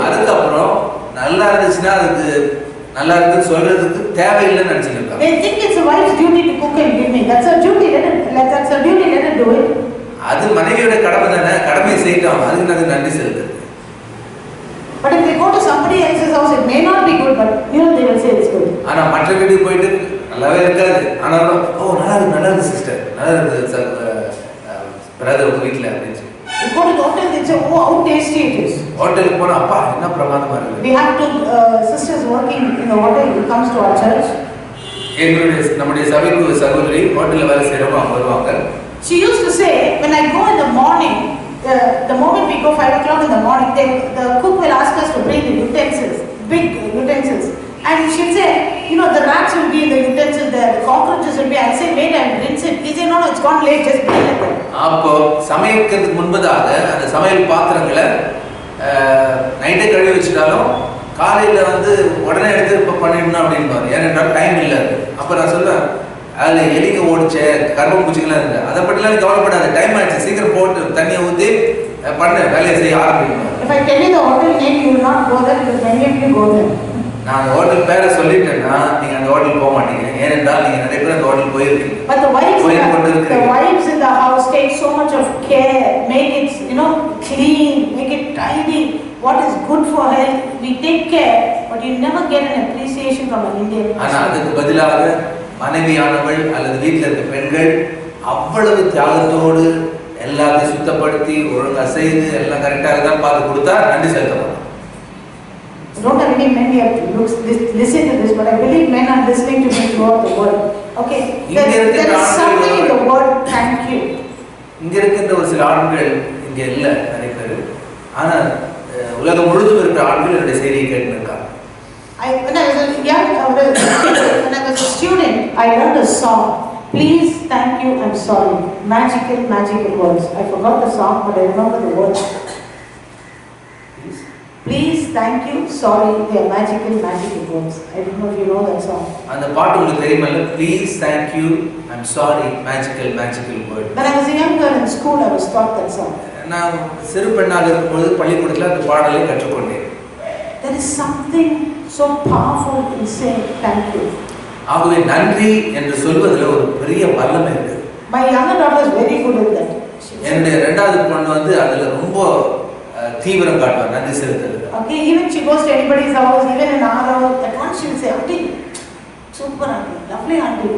அதுக்கப்புறம் நல்லா இருந்துச்சுன்னா அதுக்கு நல்லா இருக்குன்னு சொல்றதுக்கு தேவையில்லைன்னு நினைச்சிருக்காங்க. They think it's a wife's duty to cook and give me. That's her duty. That's her duty. Let her do it. அது மனைவியோட கடமை தானே, கடமையை செய்யட்டும், அதுக்கு அது நன்றி செலுத்துறது. But if they go to somebody else's house, it may not be good, but they will say it's good. ஆனா மற்ற வீட்டுக்கு போயிட்டு நல்லாவே இருக்காது, ஆனாலும் ஓ நல்லா இருக்கு சிஸ்டர், நல்லா இருக்கு பிரதர் உங்க வீட்டுல அப்படின்னு சொல்லி. You go to the hotel, they say, oh, how tasty it is. ஹோட்டலுக்கு போனா அப்பா என்ன பிரமாதமா இருக்கு. We have two sisters working in the hotel who comes to our church. நம்முடைய சபைக்கு சகோதரி ஹோட்டல்ல வேலை செய்யறவங்க அவங்க வருவாங்க. She used to say, when I go in the morning, the moment we go 5 o'clock in the morning, the cook will ask us to bring the utensils, big utensils. And she'll say, the rats will be in the utensils there, the cockroaches will be. I'll say, wait, I'll rinse it. He say, no, it's gone late, just bring it there. அப்போ சமைக்கிறதுக்கு முன்பதாக அந்த சமையல் பாத்திரங்களை நைட்டே கழுவி வச்சுட்டாலும் காலையில உடனே எடுத்து இப்போ பண்ணிடணும் அப்படின்பாரு. ஏனென்றால் டைம் இல்லை. அப்போ நான் சொல்லுவேன், அதில் எலிங்க ஓடிச்ச கர்ப்பம் பூச்சிகள்லாம் இருக்கு, அதை பற்றிலாம் கவலைப்படாது, டைம் ஆயிடுச்சு, சீக்கிரம் போட்டு தண்ணியை ஊற்றி பண்ண வேலையை செய்ய ஆரம்பிக்கணும். If I tell you the hotel name, you will not go there because many of you go there. நான் அந்த ஹோட்டல் பேரை சொல்லிட்டேன்னா நீங்க அந்த ஹோட்டல் போக மாட்டீங்க, ஏனென்றால் நீங்க நிறைய பேர் அந்த ஹோட்டல் போயிருக்கீங்க. But the wives in the house take so much of care, make it clean, make it tidy. What is good for health, we take care, but you never get an appreciation from an Indian person. ஆனா அதுக்கு பதிலாக மனைவியானவள் அல்லது வீட்டில் இருக்க பெண்கள் அவ்வளவு தியாகத்தோடு எல்லாத்தையும் சுத்தப்படுத்தி ஒழுங்கா செய்து எல்லாம் கரெக்டாக தான் பார்த்து கொடுத்தா நன்றி செலுத்தப்படும். Don't have any men here to listen to this, but I believe men are listening to me throughout the world. Okay, there is something in the word thank you. இங்க இருக்கின்ற ஒரு சில ஆண்கள் இங்க இல்ல நிறைய பேர், ஆனா உலகம் முழுதும் இருக்கிற ஆண்கள் என்னுடைய செய்தியை கேட்டுருக்காங்க. When I was a student, I learned a song. Please, thank you, I'm sorry. Magical words. I forgot the song, but I remember the words. Please, thank you, sorry. They are magical words. I don't know if you know that song. அந்த பாட்டு உங்களுக்கு தெரியுமா? Please, thank you, I'm sorry. Magical words. When I was a young girl in school, I was taught that song. நான் சிறு பெண்ணாக இருக்கும்போது பள்ளிக்கூடத்தில் அந்த பாடலை கற்றுக்கொண்டேன். There is something so powerful in saying thank you. ஆகவே நன்றி என்று சொல்வதில் ஒரு பெரிய வல்லமை இருக்கு. My younger daughter is very good at that. என்னுடைய இரண்டாவது பொண்ணு அதுல ரொம்ப தீவிரம் காட்டுவார் நன்றி செலுத்துறது. Okay, even she goes to anybody's house, even in our house, at once she will say, auntie, super auntie, lovely auntie.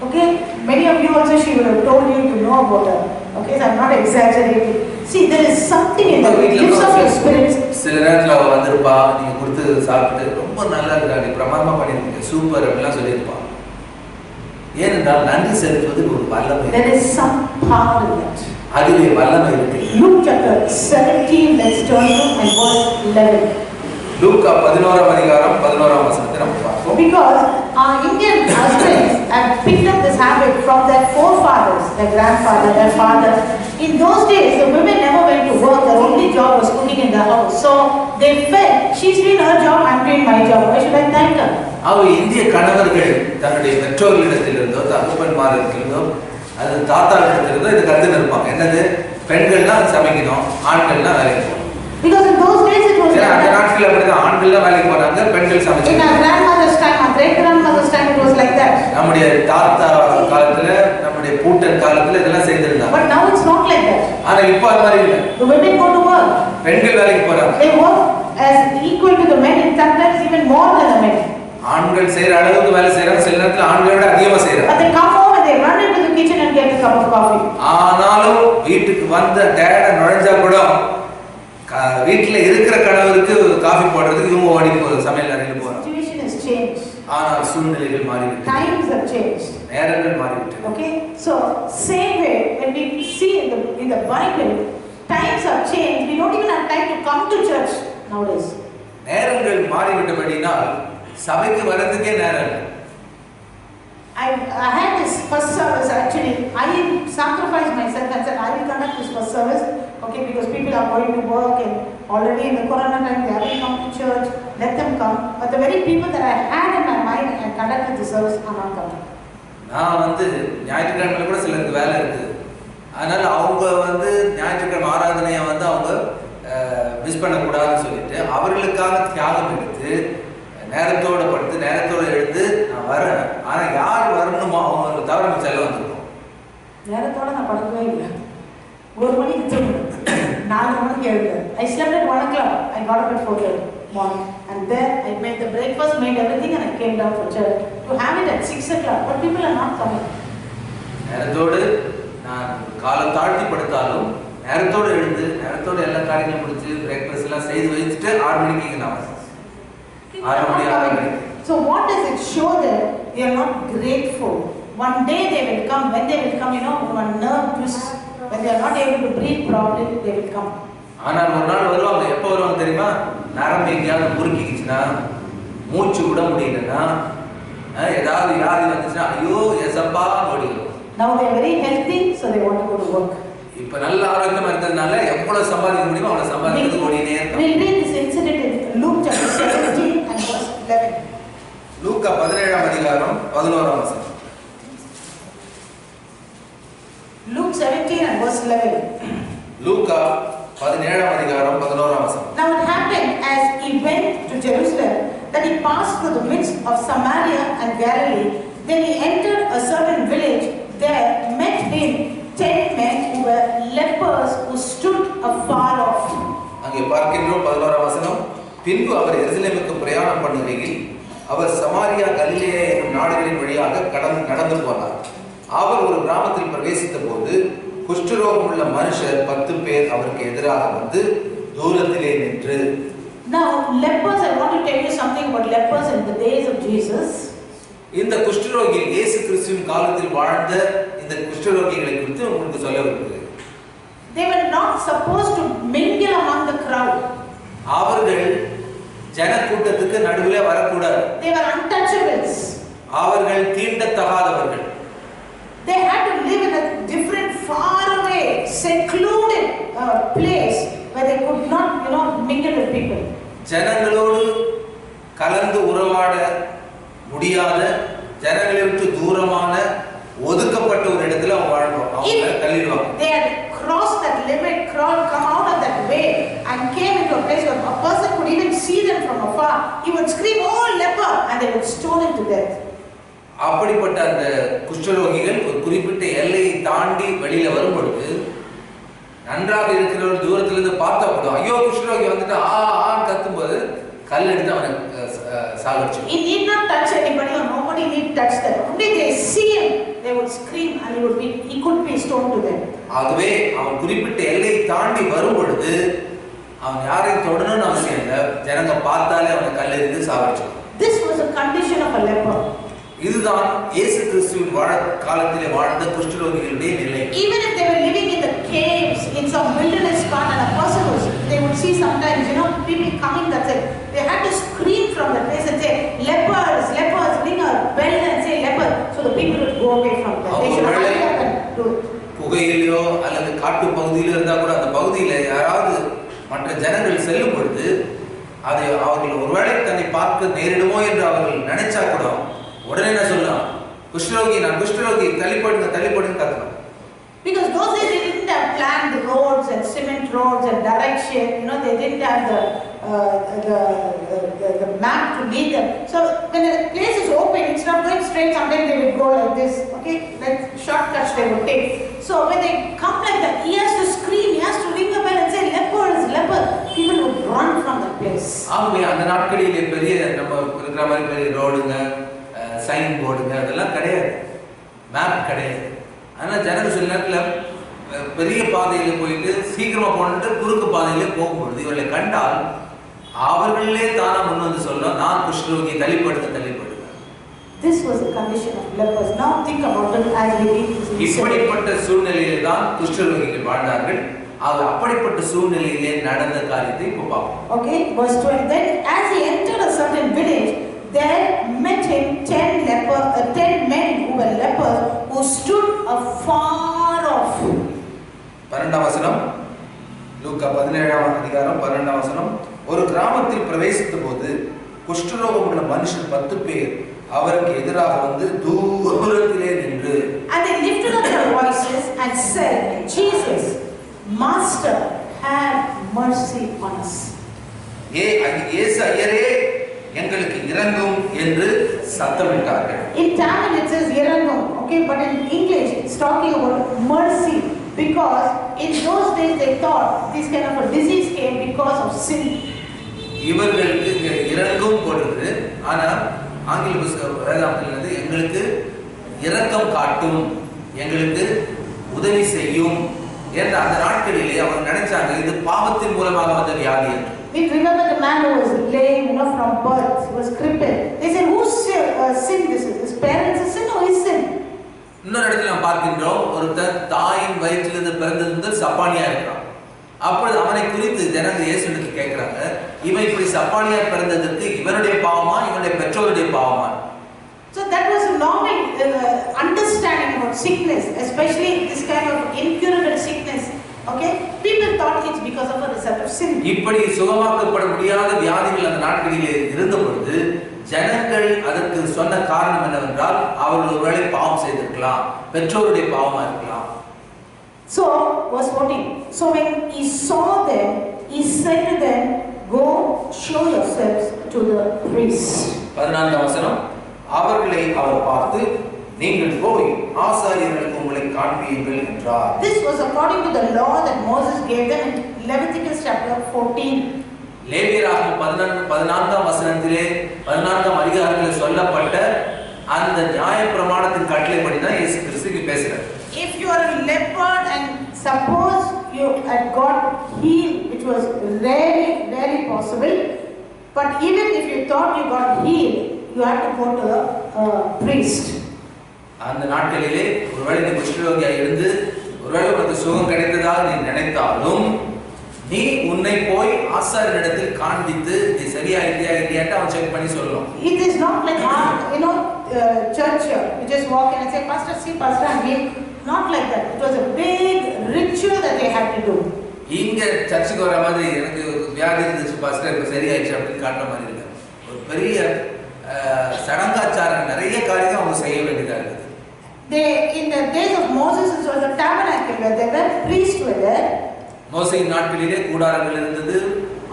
Okay, many of you also she would have told you to know about her. Okay, so I'm not exaggerating. See, there is something in the gifts of your spirit. சில நேரத்துல அவ வந்திருப்பா, நீங்க கொடுத்து சாப்பிட்டு ரொம்ப நல்லா இருக்காங்க, பிரமாதமா பண்ணிருக்கீங்க, சூப்பர் அப்படிலாம் சொல்லியிருப்பா. ஏனென்றால் நன்றி செலுத்துவது ஒரு வல்லமை. There is some power in that. அதிலே வல்லமை இருக்கு. Luke chapter 17, let's turn to and verse 11. லூக்கா 11ஆம் அதிகாரம் 11ஆம் வசனத்தை நம்ம பார்ப்போம். Because our Indian husbands have picked up this habit from their forefathers, their grandfather, their father. In those days, the women never went to work. Their only job was cooking in the house. So they felt, she's doing her job, I'm doing my job. Why should I thank her? அவ இந்திய கணவர்கள் தன்னுடைய பெற்றோர்களிடத்திலிருந்தோ தகப்பன்மாரிடத்திலிருந்தோ அது தாத்தாவிடத்திலிருந்தோ இதை கற்றுன்னு இருப்பாங்க. என்னது, பெண்கள் தான் சமைக்கணும், ஆண்கள் தான் வேலைக்கு போகணும். Because in those days it was அந்த நாட்கள் அப்படிதான், ஆண்கள் தான் வேலைக்கு போறாங்க, பெண்கள் சமைச்சாங்க. In our grandmother's time, our great grandmother's time, it was like that. நம்முடைய தாத்தா காலத்துல, நம்முடைய பூட்டன் காலத்துல இதெல்லாம் செய்திருந்தாங்க. But now it's not like that. ஆனா இப்போ அது மாதிரி இல்ல. The women go to work. பெண்கள் வேலைக்கு போறாங்க. They work as equal to the men, and sometimes even more than the men. ஆண்கள் செய்யற அளவுக்கு வேலை செய்யறாங்க, சில நேரத்துல ஆண்களை விட அதிகமா செய்யறாங்க. But they come home and they run into the kitchen and get a cup of coffee. ஆனாலும் வீட்டுக்கு வந்த டேட நுழைஞ்சா கூட வீட்டுல இருக்கிற கணவருக்கு காஃபி போடுறதுக்கு இவங்க ஓடி சமையல் அறையில போறாங்க. Situation has changed. ஆனால் சூழ்நிலைகள் மாறிவிட்டன. Times have changed. நேரங்கள் மாறிவிட்டன. Okay, so same way when we see in the Bible, times have changed. We don't even have time to come to church nowadays. நேரங்கள் மாறிவிட்டபடினால் சபைக்கு வரதுக்கே நேரம் இல்லை. I had this first service actually. I sacrificed myself and said I will conduct this first service. Okay, because people are going to work and already in the corona time they haven't come to church. Let them come. But the very people that I had in my mind and conducted the service are not coming. நான் ஞாயிற்றுக்கிழமையில கூட சிலருக்கு வேலை இருக்குது. அதனால அவங்க வந்து ஞாயிற்றுக்கிழமை ஆராதனையை வந்து அவங்க மிஸ் பண்ணக்கூடாதுன்னு சொல்லிட்டு அவர்களுக்காக தியாகம் எடுத்து நேரத்தோடு படுத்து நேரத்தோடு எழுந்து நான் வரேன். ஆனா யார் வரணுமோ அவங்க தவிர நம்ம செல்ல வந்துருக்கோம். நேரத்தோட நான் படுக்கவே இல்லை. 1 மணிக்கு தூங்குறேன், 4 மணிக்கு எழுதுறேன். I slept at 1 o'clock. I got up at 4:30 morning and then I made the breakfast, made everything and I came down for church to have it at 6 o'clock. But people are not coming. நேரத்தோடு நான் காலம் தாழ்த்தி படுத்தாலும் நேரத்தோடு எழுந்து நேரத்தோடு எல்லா காரியங்களும் முடிச்சு பிரேக்ஃபாஸ்ட் எல்லாம் செய்து வச்சுட்டு 6 மணிக்கு நான் 6 மணி. So what does it show that they are not grateful? One day they will come. When they will come, one nerve twist. When they are not able to breathe properly, they will come. ஆனால் ஒரு நாள் வருவாங்க. எப்போ வருவாங்க தெரியுமா? நரம்பு எங்கேயாவது முறுக்கிச்சுன்னா, மூச்சு விட முடியலன்னா, ஏதாவது வியாதி வந்துச்சுன்னா ஐயோ எசப்பா ஓடிடும். Now they are very healthy, so they want to go to work. இப்ப நல்ல ஆரோக்கியமா இருக்கிறதுனால எவ்வளவு சம்பாதிக்க முடியுமோ அவ்வளவு சம்பாதிக்கிறது ஓடினே இருக்காங்க. We'll read this incident in Luke chapter 17 and verse 11. லூக்கா 17ஆம் அதிகாரம் 11ஆம் வசனம். Luke 17 and verse 11. லூக்கா 17ஆம் அதிகாரம் 11ஆம் வசனம். Now it happened as he went to Jerusalem that he passed through the midst of Samaria and Galilee. Then he entered a certain village. There met him 10 men who were lepers who stood afar off. அங்கே பார்க்கின்றோம் 11ஆம் வசனம். பின்பு அவர் எருசலேமுக்கு பிரயாணம் பண்ணுகையில் அவர் சமாரியா கலிலேயா என்னும் நாடுகளின் வழியாக நடந்து போனார். அவர் ஒரு கிராமத்தில் பிரவேசித்த போது குஷ்டரோகம் உள்ள மனுஷர் 10 பேர் அவருக்கு எதிராக வந்து தூரத்திலே நின்று. Now lepers, I want to tell you something about lepers in the days of Jesus. இந்த குஷ்டரோகி இயேசு கிறிஸ்துவின் காலத்தில் வாழ்ந்த இந்த குஷ்டரோகிகளை குறித்து உங்களுக்கு சொல்ல விரும்புகிறேன். They were not supposed to mingle among the crowd. அவர்கள் ஜன கூட்டத்துக்கு நடுவிலே வரக்கூடாது. They were untouchables. அவர்கள் தீண்டத்தகாதவர்கள். They had to live in a different, far away, secluded place where they could not, mingle with people. ஜனங்களோடு கலந்து உறவாட முடியாத, ஜனங்களை விட்டு தூரமான ஒதுக்கப்பட்ட ஒரு இடத்துல அவங்க வாழ்வாங்க. அவங்க தள்ளிடுவாங்க. They had crossed that limit, come out of that way and came into a place where a person could even see them from afar. He would scream, "Oh, leper!" and they would stone him to death. அப்படிப்பட்ட அந்த குஷ்டரோகிகள் ஒரு குறிப்பிட்ட எல்லையை தாண்டி வெளியில வரும் பொழுது நன்றாக இருக்கிறவர் தூரத்திலிருந்து பார்த்தா கூட ஐயோ குஷ்டரோகி வந்துட்டு ஆன்னு கத்தும்போது கல் எடுத்து அவனை சாகடிச்சு. He need not touch anybody or nobody need touch them. Only they see him, they would scream and he could be stoned to death. ஆகவே அவன் குறிப்பிட்ட எல்லையை தாண்டி வரும் பொழுது அவன் யாரையும் தொடணும்னு அவசியம் இல்லை. ஜனங்க பார்த்தாலே அவனை கல் எடுத்து சாகடிச்சு. This was a condition of a leper. இதுதான் இயேசு கிறிஸ்துவின் காலத்திலே வாழ்ந்த குஷ்டரோகிகளுடைய நிலை. Even if they were living in the caves in some wilderness part and a person was, they would see sometimes people coming, that's it. They had to scream from the place and say lepers, lepers, bring a bell and say leper, so the people would go away from them. They should hurry up and do it. புகையிலையோ அல்லது காட்டு பகுதியில இருந்தா கூட அந்த பகுதியில யாராவது மற்ற ஜனங்கள் செல்லும் பொழுது அதை அவர்கள் ஒருவேளை தன்னை பார்க்க நேரிடுமோ என்று அவர்கள் நினைச்சா கூட உடனே என்ன சொல்லலாம், குஷ்டரோகி நான் குஷ்டரோகி தள்ளிப்படுங்க கத்தணும். Because those days they didn't have planned roads and cement roads and direction, they didn't have the map to lead them. So when the place is open, instead of going straight, sometimes they would go like this, okay, like shortcuts they would take. So when they come like that, he has to scream, he has to ring a bell and say lepers, leper. People would run from that place. ஆகவே அந்த நாட்களிலே பெரிய நம்ம இருக்கிற மாதிரி பெரிய ரோடுங்க, sign போர்டுங்க அதெல்லாம் கிடையாது, மேப் கிடையாது. ஆனால் ஜனங்கள் சில நேரத்தில் பெரிய பாதையில் போயிட்டு சீக்கிரமா போட்டு குறுக்கு பாதையிலே போகும்பொழுது இவர்களை கண்டால் அவர்களே தானா முன் வந்து சொல்ல நான் குஷ்டரோகி தள்ளிப்படுங்க. This was the condition of lepers. Now think about it as we read this. இப்படிப்பட்ட சூழ்நிலையிலே தான் குஷ்டரோகிகள் வாழ்ந்தார்கள். அது அப்படிப்பட்ட சூழ்நிலையிலே நடந்த காரியத்தை இப்போ பார்ப்போம். Okay, verse 12. Then as he entered a certain village, there met him 10 men who were lepers who stood afar off. 12ஆம் வசனம், லூக்கா 17ஆம் அதிகாரம் 12ஆம் வசனம். ஒரு கிராமத்தில் பிரவேசித்த போது குஷ்டரோகம் உள்ள மனுஷர் 10 பேர் அவருக்கு எதிராக வந்து தூரத்திலே நின்று and they lifted up their voices and said, Jesus, Master, have mercy on us. இயேசு ஐயரே எங்களுக்கு இரங்கும் என்று சத்தமிட்டார்கள். In Tamil it says இரங்கும், okay, but in English it's talking about mercy, because in those days they thought this kind of a disease came because of sin. இவர்களுக்கு இரங்கும் போடுறது, ஆனா ஆங்கில புஸ்தக வேதாகமத்தில் வந்து எங்களுக்கு இரக்கம் காட்டும், எங்களுக்கு உதவி செய்யும் என்ற அந்த நாட்களிலே அவர் நினைச்சாங்க இது பாவத்தின் மூலமாக வந்த வியாதி என்று. We remember the man who was lame, from birth, he was crippled. They said, whose sin this is? His parents' sin or his sin? இன்னொரு இடத்துல நாம் பார்க்கின்றோம், ஒருத்தர் தாயின் வயிற்றிலிருந்து பிறந்தது முதல் சப்பானியா இருக்கிறான். அப்பொழுது அவனை குறித்து ஜனங்கள் இயேசுவிடத்தில் கேட்கிறாங்க, இவன் இப்படி சப்பானியா பிறந்ததற்கு இவனுடைய பாவமா இவனுடைய பெற்றோருடைய பாவமா? So that was a normal understanding about sickness, especially this kind of incurable sickness. Okay, people thought it's because of a result of sin. இப்படி சுகமாக்கப்பட முடியாத வியாதிகள் அந்த நாட்களிலே இருந்த பொழுது ஜனங்கள் அதற்கு சொன்ன காரணம் என்னவென்றால் அவர்கள் ஒருவேளை பாவம் செய்திருக்கலாம், பெற்றோருடைய பாவமா இருக்கலாம். So verse 14, so when he saw them, he said to them, go show yourselves to the priest. 14th வசனம், அவர்களை அவர் பார்த்து நீங்கள் போய் ஆசாரியர்களுக்கு உங்களை காண்பியுங்கள் என்றார். This was according to the law that Moses gave them in Leviticus chapter 14. லேவியராகமம் 14ஆம் வசனத்திலே 14ஆம் அதிகாரத்திலே சொல்லப்பட்ட அந்த நியாயப்பிரமாணத்தின் கட்டளைப்படி தான் இயேசு கிறிஸ்து பேசுறார். If you are a leopard and suppose you had got healed, which was very possible, but even if you thought you got healed, you had to go to the priest. அந்த நாட்களிலே ஒருவேளை நீ குஷ்டரோகியா இருந்து ஒருவேளை உனக்கு சுகம் கிடைத்ததாக நீ நினைத்தாலும் நீ உன்னை போய் ஆசாரியனிடத்தில் காண்பித்து நீ சரியா இல்லையான்னு அவன் செக் பண்ணி சொல்லணும். It is not like church here. You just walk in and say, Pastor, see, Pastor, I'm healed. Not like that. It was a big ritual that they had to do. இங்க சர்ச்சுக்கு வர மாதிரி எனக்கு வியாதி இருந்துச்சு pastor இப்ப சரியாயிடுச்சு அப்படின்னு காட்டுற மாதிரி இருக்கு. ஒரு பெரிய சடங்காச்சாரம் நிறைய காரியம் அவங்க செய்ய வேண்டியதா இருக்குது. In the days of Moses, it was a tabernacle where there were priests were there. மோசேயின் நாட்களிலே கூடாரங்கள் இருந்தது,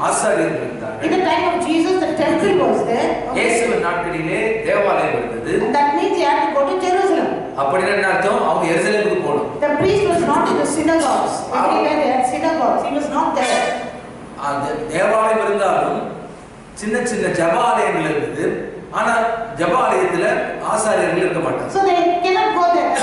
ஆசாரியர்கள் இருந்தார்கள். In the time of Jesus, the temple was there. இயேசுவின் நாட்களிலே தேவாலயம் இருந்தது. That means they had to go to Jerusalem. அப்படினா என்ன அர்த்தம்? அவங்க எருசலேமுக்கு போகணும். The priest was not in the synagogues. Everywhere they had synagogues. He was not there. தேவாலயம் இருந்தாலும் சின்ன சின்ன ஜெபாலயங்கள் இருந்தது. ஆனா ஜெபாலயத்துல ஆசாரியர்கள் இருக்க மாட்டாங்க. So they cannot go there.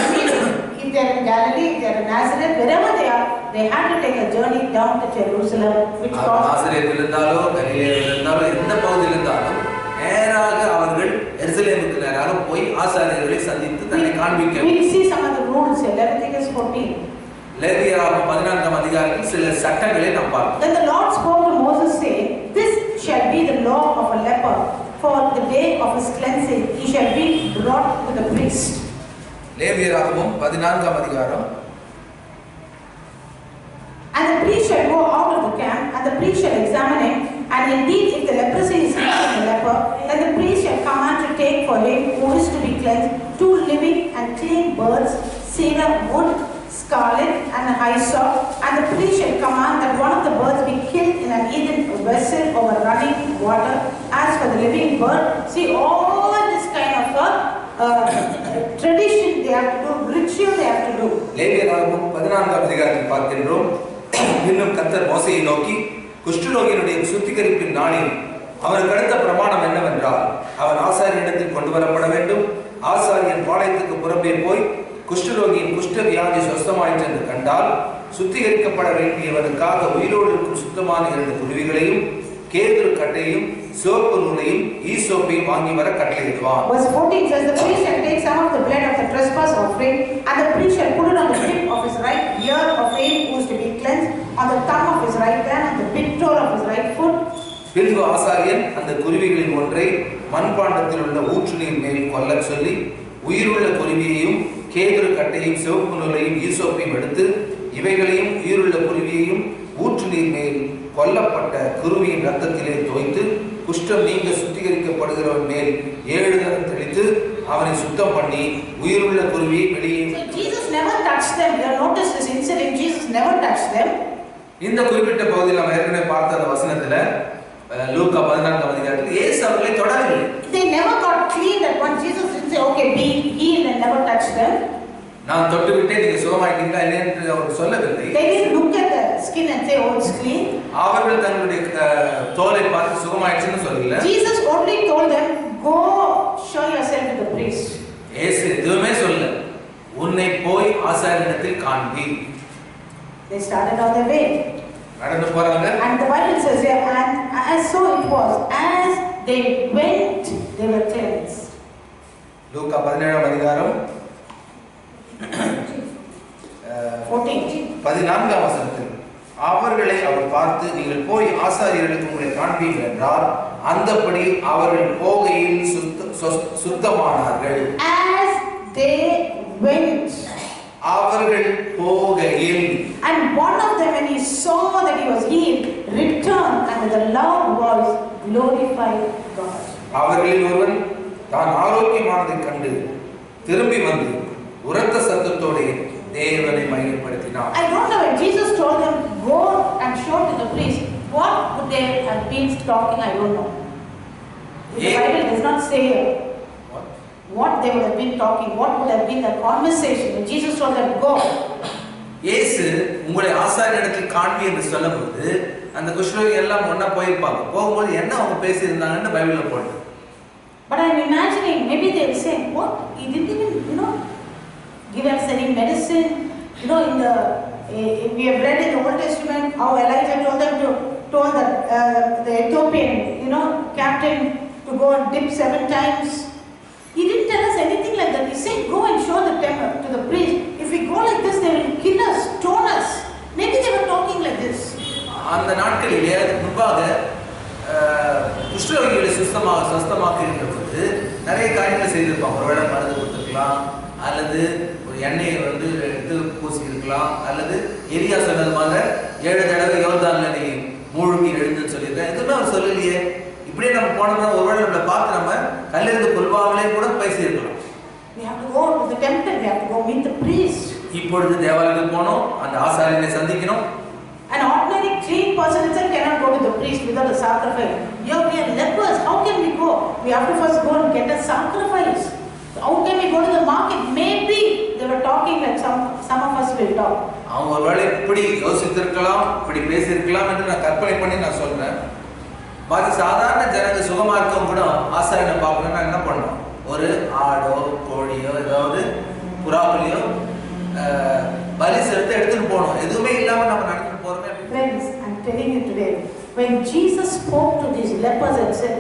If they are in Galilee, if they are in Nazareth, wherever they are, they had to take a journey down to Jerusalem, which cost. ஆசாரியர்கள் இருந்தாலோ கலிலேயில் இருந்தாலோ எந்த பகுதியில் இருந்தாலும் நேராக அவர்கள் எருசலேமுக்கு நேராக போய் ஆசாரியர்களை சந்தித்து தன்னை காண்பிக்க. We see some of the rules in Leviticus 14. லேவியராகமம் 14ஆம் அதிகாரத்தில் சில சட்டங்களை நாம் பார்ப்போம். Then the Lord spoke to Moses saying, this shall be the law of a leper. For the day of his cleansing, he shall be brought to the priest. லேவியராகமம் 14ஆம் அதிகாரம். And the priest shall go out of the camp, and the priest shall examine him, and indeed if the leprosy is in the leper, then the priest shall command to take for him who is to be cleansed 2 living and clean birds, cedar wood, scarlet, and hyssop, and the priest shall command that one of the birds be killed in an earthen vessel over running water. As for the living bird, see all this kind of tradition they have to do, ritual they have to do. லேவியராகமம் 14ஆம் அதிகாரத்தில் பார்க்கின்றோம். இன்னும் கர்த்தர் மோசேயை நோக்கி, குஷ்டரோகியினுடைய சுத்திகரிப்பின் நாளில் அவருக்கு அடுத்த பிரமாணம் என்னவென்றால், அவன் ஆசாரியனிடத்தில் கொண்டு வரப்பட வேண்டும். ஆசாரியன் பாளையத்துக்கு புறம்பே போய் குஷ்டரோகியின் குஷ்ட வியாதி சுத்தமாயிற்று என்று கண்டால் சுத்திகரிக்கப்பட வேண்டியவனுக்காக உயிரோடு இருக்கும் சுத்தமான 2 குருவிகளையும் கேதுரு கட்டையும் சிவப்பு நூலையும் ஈசோப்பையும் வாங்கி வர கட்டளையிடுவான். Verse 14 says, the priest shall take some of the blood of the trespass offering, and the priest shall put it on the tip of his right ear of him who is to be cleansed, on the thumb of his right hand, and the big toe of his right foot. பின்பு ஆசாரியன் அந்த குருவிகளில் ஒன்றை மண்பாண்டத்தில் உள்ள ஊற்று நீர் மேல் கொல்லச் சொல்லி உயிருள்ள குருவியையும் கேதுரு கட்டையும் சிவப்பு நூலையும் ஈசோப்பையும் எடுத்து இவைகளையும் உயிருள்ள குருவியையும் ஊற்று நீர் மேல் கொல்லப்பட்ட குருவியின் ரத்தத்திலே தோய்த்து குஷ்டம் நீங்க சுத்திகரிக்கப்படுகிறவன் மேல் 7 தரம் தெளித்து அவனை சுத்தம் பண்ணி உயிருள்ள குருவியை வெளியே. So Jesus never touched them. You have noticed this incident. Jesus never touched them. இந்த குறிப்பிட்ட பகுதியில் நம்ம ஏற்கனவே பார்த்த அந்த வசனத்துல லூக்கா 14ஆம் அதிகாரத்தில் இயேசு அவர்களை தொடவில்லை. They never got clean at once. Jesus didn't say, okay, be healed and never touch them. நான் தொட்டு விட்டே நீங்க சுகமாயிட்டீங்களா இல்லைன்னு அவர் சொல்லவில்லை. They didn't look at the skin and say, oh, it's clean. அவர்கள் தங்களுடைய தோலை பார்த்து சுகமாயிடுச்சுன்னு சொல்லல. Jesus only told them, go show yourself to the priest. இயேசு எதுவுமே சொல்லல. உன்னை போய் ஆசாரியனிடத்தில் காண்பி. They started on their way. நடந்து போறாங்க. And the Bible says, and as so it was, as they went, they were cleansed. லூக்கா 17ஆம் அதிகாரம் 14ஆம் வசனத்தில் அவர்களை அவர் பார்த்து நீங்கள் போய் ஆசாரியர்களுக்கு உங்களை காண்பீர்கள் என்றார். அந்தபடி அவர்கள் போகையில் சுத்தமானார்கள். As they went. அவர்கள் போகையில். And one of them, when he saw that he was healed, returned and with a loud voice glorified God. அவர்களில் ஒருவன் தான் ஆரோக்கியமானதை கண்டு திரும்பி வந்து உரத்த சத்தத்தோடு தேவனை மகிமைப்படுத்தினார். I don't know when Jesus told them go and show to the priest, what would they have been talking? I don't know. The Bible does not say what they would have been talking, what would have been the conversation when Jesus told them go. இயேசு உங்களை ஆசாரியனிடத்தில் காண்பி என்று சொல்லும்போது அந்த குஷ்ரோகி எல்லாம் ஒண்ணா போயிருப்பாங்க. போகும்போது என்ன அவங்க பேசி இருந்தாங்கன்னு பைபிள்ல போடுது. But I'm imagining maybe they will say, what, he didn't even give us any medicine. We have read in the Old Testament how Elijah told the Ethiopian captain to go and dip 7 times. He didn't tell us anything like that. He said, go and show the temple to the priest. If we go like this, they will kill us, stone us. Maybe they were talking like this. அந்த நாட்களிலே அதுக்கு முன்பாக குஷ்டரோகிகளை சுத்தமாக்குறது நிறைய காரியங்களை செய்திருப்பாங்க. ஒருவேளை மருந்து கொடுத்துருக்கலாம், அல்லது ஒரு எண்ணெயை எடுத்து பூசி இருக்கலாம், அல்லது எலியா சொன்னது மாதிரி 7 தடவை யோர்தான்ல நீ மூழ்கி எழுந்துன்னு சொல்லியிருக்கேன். எதுவுமே அவர் சொல்லலையே. இப்படியே நம்ம போனோம்னா ஒருவேளை நம்மளை பார்த்து நம்ம கல்லிருந்து கொள்வாங்களே கூட பேசியிருக்கலாம். We have to go to the temple, we have to go meet the priest. இப்பொழுது தேவாலயத்துக்கு போனோம், அந்த ஆசாரியனை சந்திக்கணும். An ordinary clean person itself cannot go to the priest without a sacrifice. Here we are lepers, how can we go? We have to first go and get a sacrifice. How can we go to the market? Maybe they were talking like some of us will talk. அவங்க ஒருவேளை இப்படி யோசித்திருக்கலாம், இப்படி பேசியிருக்கலாம் என்று நான் கற்பனை பண்ணி நான் சொல்றேன். பாக்கி சாதாரண ஜனங்க சுகமா இருக்கவங்க கூட ஆசாரியனை பார்க்கணும்னா என்ன பண்ணணும்? ஒரு ஆடோ கோழியோ ஏதாவது புறாக்களையோ பலி செலுத்த எடுத்துட்டு போகணும். எதுவுமே இல்லாம நம்ம நடந்துட்டு போறோமே. Friends, I'm telling you today, when Jesus spoke to these lepers and said,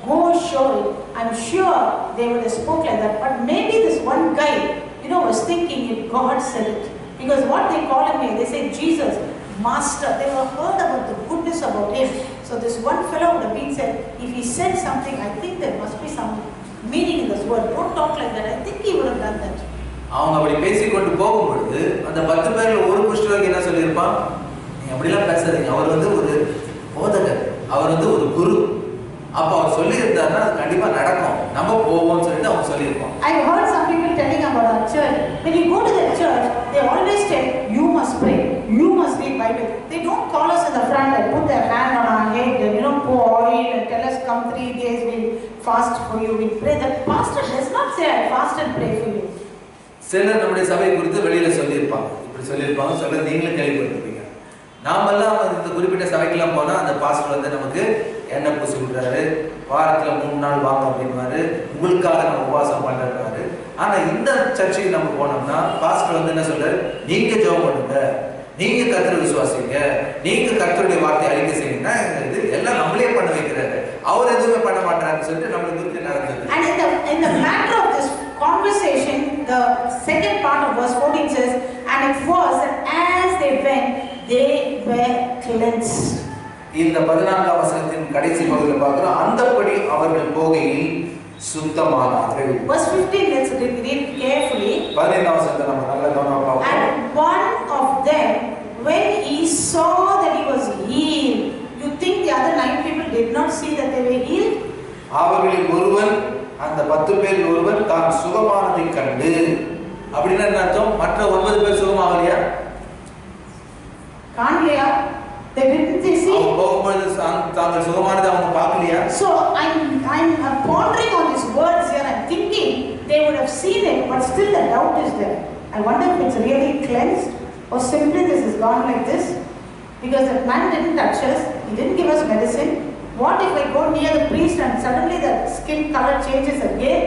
go show it, I'm sure they would have spoke like that. But maybe this one guy, was thinking if God said it. Because what they call him, they say Jesus, Master. They were heard about the goodness about him. So this one fellow would have been said, if he said something, I think there must be some meaning in this word. Don't talk like that. I think he would have done that. அவங்க அப்படி பேசிக்கொண்டு போகும்பொழுது அந்த 10 பேர்ல ஒரு குஷ்டரோகி என்ன சொல்லியிருப்பான்? நீ அப்படிலாம் பேசாதீங்க, அவர் ஒரு போதகர், அவர் ஒரு குரு. அப்ப அவர் சொல்லி இருந்தாருன்னா அது கண்டிப்பா நடக்கும், நம்ம போவோம்னு சொல்லிட்டு அவங்க சொல்லியிருப்பான். I heard some people telling about our church. When you go to the church, they always tell you must pray, you must read Bible. They don't call us in the front and put their hand on our head, pour oil and tell us come 3 days we'll fast for you, we'll pray. The pastor does not say I fast and pray for you. சிலர் நம்முடைய சபை குறித்து வெளியில சொல்லியிருப்பாங்க, இப்படி சொல்லியிருப்பாங்க, சொல்ல நீங்களும் கேள்விப்பட்டிருப்பீங்க. நாமெல்லாம் இந்த குறிப்பிட்ட சபைக்கெல்லாம் போனா அந்த பாஸ்டர் நமக்கு எண்ணெய் பூசி விடுறாரு, வாரத்துல 3 நாள் வாங்க அப்படின்வாரு, உங்களுக்காக நம்ம உபவாசம் பண்றாரு. ஆனா இந்த சர்ச்சைக்கு நம்ம போனோம்னா பாஸ்டர் என்ன சொல்றாரு? நீங்க ஜெபம் பண்ணுங்க, நீங்க கர்த்தரை விசுவாசிங்க, நீங்க கர்த்தருடைய வார்த்தையை அறிக்கை செய்யுங்கன்னா இது எல்லாம் நம்மளே பண்ண வைக்கிறாரு, அவர் எதுவுமே பண்ண மாட்டாருன்னு சொல்லிட்டு நம்மளுக்கு குறித்து நடந்தது. And in the matter of this conversation, the second part of verse 14 says, and it was that as they went, they were cleansed. இந்த 14ஆம் வசனத்தின் கடைசி பகுதியில் பார்க்கிறோம், அந்தபடி அவர்கள் போகையில் சுத்தமானார்கள். Verse 15, let's read carefully. 15ஆம் வசனத்தை நம்ம நல்லா கவனமா பார்ப்போம். And one of them, when he saw that he was healed, you think the other 9 people did not see that they were healed? அவர்களில் ஒருவன், அந்த 10 பேரில் ஒருவன் தான் சுகமானதை கண்டு. அப்படின்னா என்ன அர்த்தம்? மற்ற 9 பேர் சுகமாகலையா? காணலையா? They didn't see. அவங்க போகும்போது தாங்கள் சுகமானதை அவங்க பார்க்கலையா? So I'm pondering on these words here. I'm thinking they would have seen it, but still the doubt is there. I wonder if it's really cleansed or simply this has gone like this, because that man didn't touch us, he didn't give us medicine. What if I go near the priest and suddenly the skin color changes again?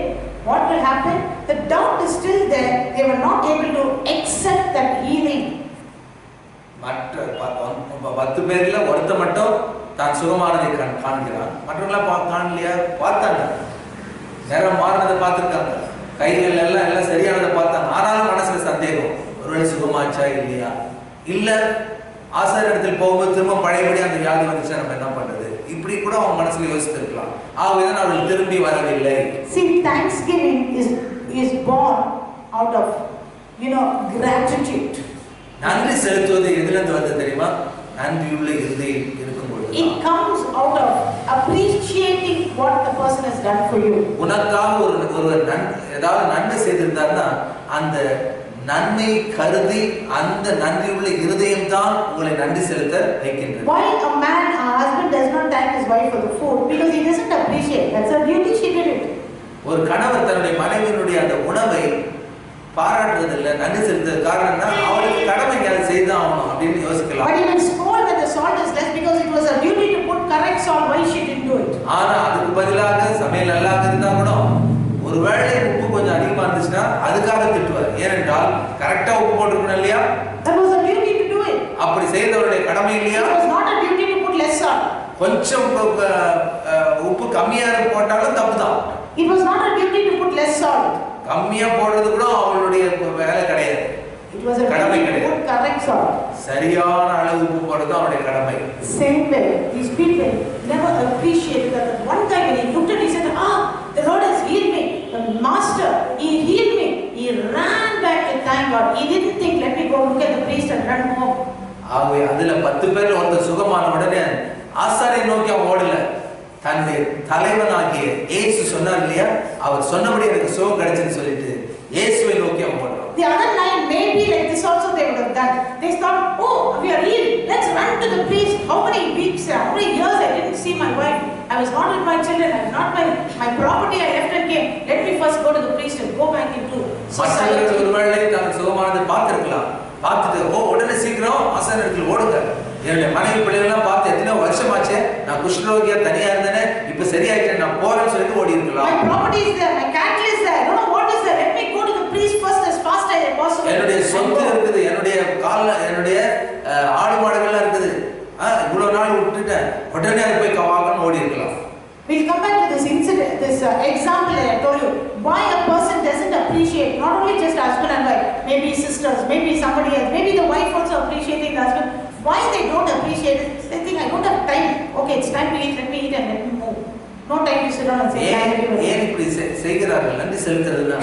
What will happen? The doubt is still there. They were not able to accept that healing. மற்ற 10 பேர்ல ஒருத்த மட்டும் தான் சுகமானதை காண்கிறான். மற்றவங்களாம் காணலையா? பார்த்தாங்க, நேரம் மாறினதை பார்த்துருக்காங்க, கைகள் எல்லாம் சரியானதை பார்த்தாங்க. ஆனாலும் மனசுல சந்தேகம், ஒருவேளை சுகமாச்சா இல்லையா? இல்ல ஆசாரியர் இடத்தில் போகும்போது திரும்ப பழையபடி அந்த வியாதி வந்துச்சா நம்ம என்ன பண்றது? இப்படி கூட அவங்க மனசுல யோசித்திருக்கலாம். ஆகவேதான் அவர்கள் திரும்பி வரவில்லை. See, thanksgiving is born out of, gratitude. நன்றி செலுத்துவது எதிலிருந்து வந்து தெரியுமா? நன்றியுள்ள இருதயம் இருக்கும்போது. It comes out of appreciating what the person has done for you. உனக்காக ஒருவர் ஏதாவது நன்மை செய்திருந்தார்னா அந்த நன்மை கருதி அந்த நன்றியுள்ள இருதயம் தான் உங்களை நன்றி செலுத்த வைக்கின்றது. Why a husband does not thank his wife for the food? Because he doesn't appreciate. That's her duty, she did it. ஒரு கணவர் தன்னுடைய மனைவியினுடைய அந்த உணவை பாராட்டுறதில்லை, நன்றி செலுத்த காரணம் தான் அவளுக்கு கடமை அதை செய்தான் ஆகணும் அப்படின்னு யோசிக்கலாம். But he will scold when the salt is less because it was her duty to put correct salt. Why she didn't do it? ஆனா அதுக்கு பதிலாக சமையல் நல்லா இருந்தா கூட ஒருவேளை உப்பு கொஞ்சம் அதிகமா இருந்துச்சுன்னா அதுக்காக திட்டுவார். ஏனென்றால் கரெக்டா உப்பு போட்டிருக்கணும் இல்லையா? That was her duty to do it. அப்படி செய்தவருடைய கடமை இல்லையா? It was not a duty to put less salt. கொஞ்சம் உப்பு கம்மியா போட்டாலும் தப்பு தான். It was not a duty to put less salt. கம்மியா போடுறது கூட அவளுடைய வேலை கிடையாது. It was a கடமை duty to கிடையாது. put correct salt. சரியான அளவு உப்பு போடுறது அவருடைய கடமை. Same way, these people never appreciated that one guy when he looked at it, he said, the Lord has healed me. The master, he healed me. He ran back to thank God. He didn't think, let me go look at the priest and run home. ஆகவே அதுல 10 பேர்ல ஒருத்தர் சுகமான உடனே ஆசாரியை நோக்கி அவன் ஓடல. தன்னுடைய தலைவனாகிய இயேசு சொன்னார் இல்லையா, அவர் சொன்னபடி எனக்கு சுகம் கிடைச்சுன்னு சொல்லிட்டு இயேசுவை நோக்கி அவன் ஓடுறான். The other 9 maybe like this also they would have done. They thought, we are healed. Let's run to the priest. How many weeks, how many years I didn't see my wife. I was not with my children. I was not my property. I left and came. Let me first go to the priest and go back into society. ஒருவேளை தான் சுகமானதை பார்த்திருக்கலாம். பார்த்துட்டு உடனே சீக்கிரம் ஆசாரியத்தில் ஓடுங்க. என்னுடைய மனைவி பிள்ளைகள்லாம் பார்த்து எத்தனை வருஷம் ஆச்சு, நான் குஷ்டரோகியா தனியா இருந்தேனே, இப்ப சரியாயிட்டேன், நான் போறேன்னு சொல்லிட்டு ஓடி இருக்கலாம். My property is there, my cattle is there. I don't know what is there. Let me go to the priest first as fast as possible. என்னுடைய சொத்து இருக்குது, என்னுடைய ஆடு மாடுகள்லாம் இருக்குது, இவ்வளவு நாள் விட்டுட்டேன், உடனே அது போய் கவாகன்னு ஓடி இருக்கலாம். We'll come back to this incident, this example that I told you. Why a person doesn't appreciate, not only just husband and wife, maybe sisters, maybe somebody else, maybe the wife also appreciating the husband. Why they don't appreciate it? They think, I don't have time. Okay, it's time to eat, let me eat and let me move. No time to sit down and say, ஏன் இப்படி செய்கிறார்கள்? நன்றி செலுத்துறதுன்னா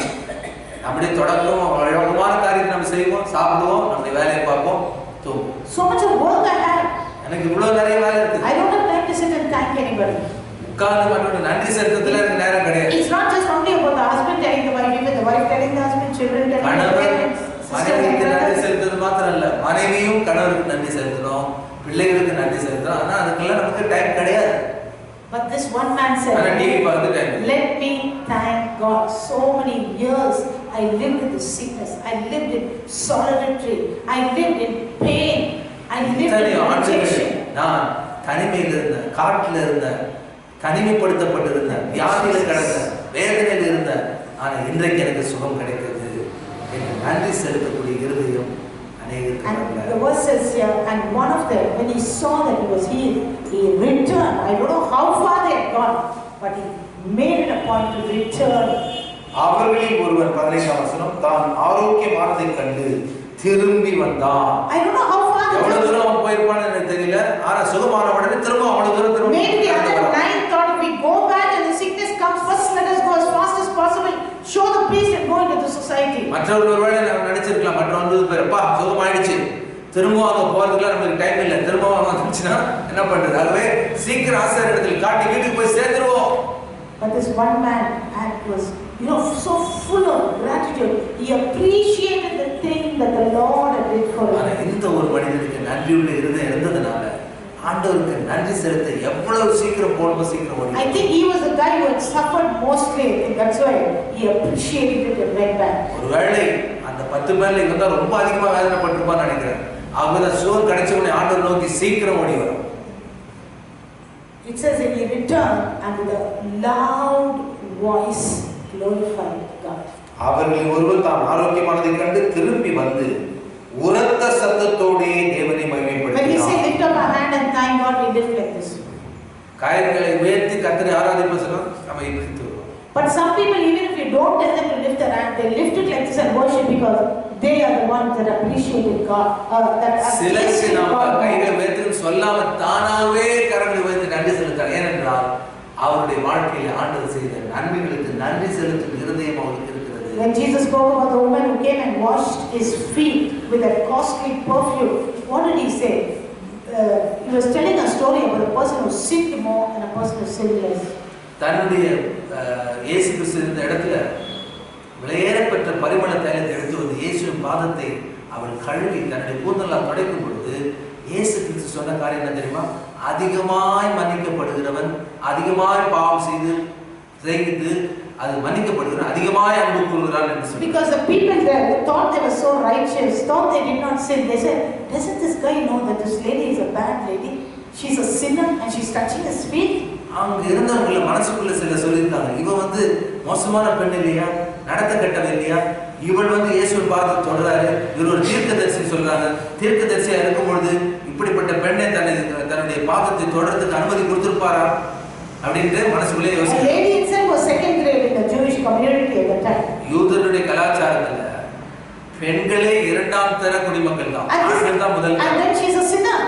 நம்முடைய தொடக்கம் வழக்கமான காரியத்தை நம்ம செய்வோம், சாப்பிடுவோம், நம்முடைய வேலையை பார்ப்போம், தூங்குவோம். So much of work I have. எனக்கு இவ்வளவு நிறைய வேலை இருக்கு. I don't have time to sit and thank anybody. உட்கார்ந்து மட்டும் நன்றி செலுத்துறதுல எனக்கு நேரம் கிடையாது. It's not just only about the husband telling the wife, even the wife telling the husband, children telling the parents. மனைவிக்கு நன்றி செலுத்துறது மாத்திரம் இல்ல, மனைவியும் கணவருக்கு நன்றி செலுத்தணும், பிள்ளைகளுக்கு நன்றி செலுத்தணும். ஆனா அதுக்கெல்லாம் நமக்கு டைம் கிடையாது. But this one man said, let me thank God. So many years I lived in this sickness, I lived in solitary, I lived in pain, I lived in rejection. நான் தனிமையில் இருந்தேன், காட்டில் இருந்தேன், தனிமைப்படுத்தப்பட்டிருந்தேன், வியாதியில் கிடந்தேன், வேதனையில் இருந்தேன். ஆனா இன்றைக்கு எனக்கு சுகம் கிடைக்கிறது. எனக்கு நன்றி செலுத்தக்கூடிய இருதயம் அநேகருக்கு. And the verse says here, and one of them, when he saw that he was healed, he returned. I don't know how far they had gone, but he made it a point to return. அவர்களில் ஒருவன் 15ஆம் வசனம், தான் ஆரோக்கியமானதை கண்டு திரும்பி வந்தான். I don't know how far. எவ்வளவு தூரம் அவன் போயிருப்பான்னு எனக்கு தெரியல. ஆனா சுகமான உடனே திரும்ப அவ்வளவு தூரம் திரும்ப. Maybe the other 9 thought, if we go back and the sickness comes first, let us go as fast as possible, show the priest and go into the society. மற்றவர்கள் ஒருவேளை நினைச்சிருக்கலாம், மற்ற 9 பேர் அப்பா சுகமாயிடுச்சு, திரும்ப அங்க போறதுக்குலாம் நமக்கு டைம் இல்லை, திரும்ப வந்துச்சுன்னா என்ன பண்றது? ஆகவே சீக்கிரம் ஆசாரியர் இடத்தில் காட்டி வீட்டுக்கு போய் சேர்ந்துருவோம். But this one man was, so full of gratitude. He appreciated the thing that the Lord had did for him. ஆனா இந்த ஒரு மனிதனுக்கு நன்றியுள்ள இருதயம் இருந்ததனால ஆண்டவருக்கு நன்றி செலுத்த எவ்வளவு சீக்கிரம் போனோமோ சீக்கிரம் ஓடி. I think he was the guy who had suffered mostly, and that's why he appreciated it and went back. ஒருவேளை அந்த 10 பேர்ல இவங்க தான் ரொம்ப அதிகமா வேதனைப்பட்டிருப்பான்னு நினைக்கிறேன். அவங்க தான் சோர் கிடைச்ச உடனே ஆண்டவர் நோக்கி சீக்கிரம் ஓடி வரும். It says that he returned and with a loud voice glorified God. அவர்கள் ஒருவர் தாம் ஆரோக்கியமானதை கண்டு திரும்பி வந்து உரத்த சத்தத்தோடே தேவனை மகிமைப்படுத்தினார். When we say lift up our hand and thank God, we lift like this. காயங்களை உயர்த்தி கர்த்தரை ஆராதிப்ப சொன்னா நம்ம இப்படி தூக்குறோம். But some people, even if you don't tell them to lift their hand, they lift it like this and worship because they are the ones that appreciated God. சிலருக்கு நம்ம கைகளை உயர்த்தி சொல்லாம தானாவே கரங்களை உயர்த்தி நன்றி செலுத்தாங்க. ஏனென்றால் அவருடைய வாழ்க்கையில் ஆண்டவர் செய்த நன்மைகளுக்கு நன்றி செலுத்தும் இருதயம் அவருக்கு இருக்கிறது. When Jesus spoke about the woman who came and washed his feet with a costly perfume, what did he say? He was telling a story about a person who sinned more and a person who sinned less. தன்னுடைய இயேசு கிறிஸ்து இருந்த இடத்துல விலையேறப்பட்ட பரிமள தைலத்தை எடுத்து வந்து இயேசுவின் பாதத்தை அவள் கழுவி தன்னுடைய கூந்தலால் துடைக்கும் பொழுது இயேசு கிறிஸ்து சொன்ன காரியம் என்ன தெரியுமா? அதிகமாய் மன்னிக்கப்படுகிறவன் அதிகமாய் பாவம் செய்து அது மன்னிக்கப்படுகிறான், அதிகமாய் அன்பு கூறுகிறான் என்று சொல்லி. Because the people there thought they were so righteous, thought they did not sin. They said, doesn't this guy know that this lady is a bad lady? She's a sinner and she's touching his feet. அவங்க இருந்தவங்கள மனசுக்குள்ள சில சொல்லியிருக்காங்க, இவன் வந்து மோசமான பெண் இல்லையா, நடத்த கெட்டவ இல்லையா, இவள் வந்து இயேசுவை பார்த்து சொல்றாரு, இவர் ஒரு தீர்க்கதரிசி சொல்றாங்க, தீர்க்கதரிசியா இருக்கும் பொழுது இப்படிப்பட்ட பெண்ணை தன்னுடைய பாதத்தை தொடர்றதுக்கு அனுமதி கொடுத்திருப்பாரா அப்படின்ட்டு மனசுக்குள்ளே யோசிச்சு. A lady itself was second grade in the Jewish community at that time. யூதருடைய கலாச்சாரத்துல பெண்களே இரண்டாம் தர குடிமக்கள் தான், ஆண்கள் தான் முதல். And then she's a sinner.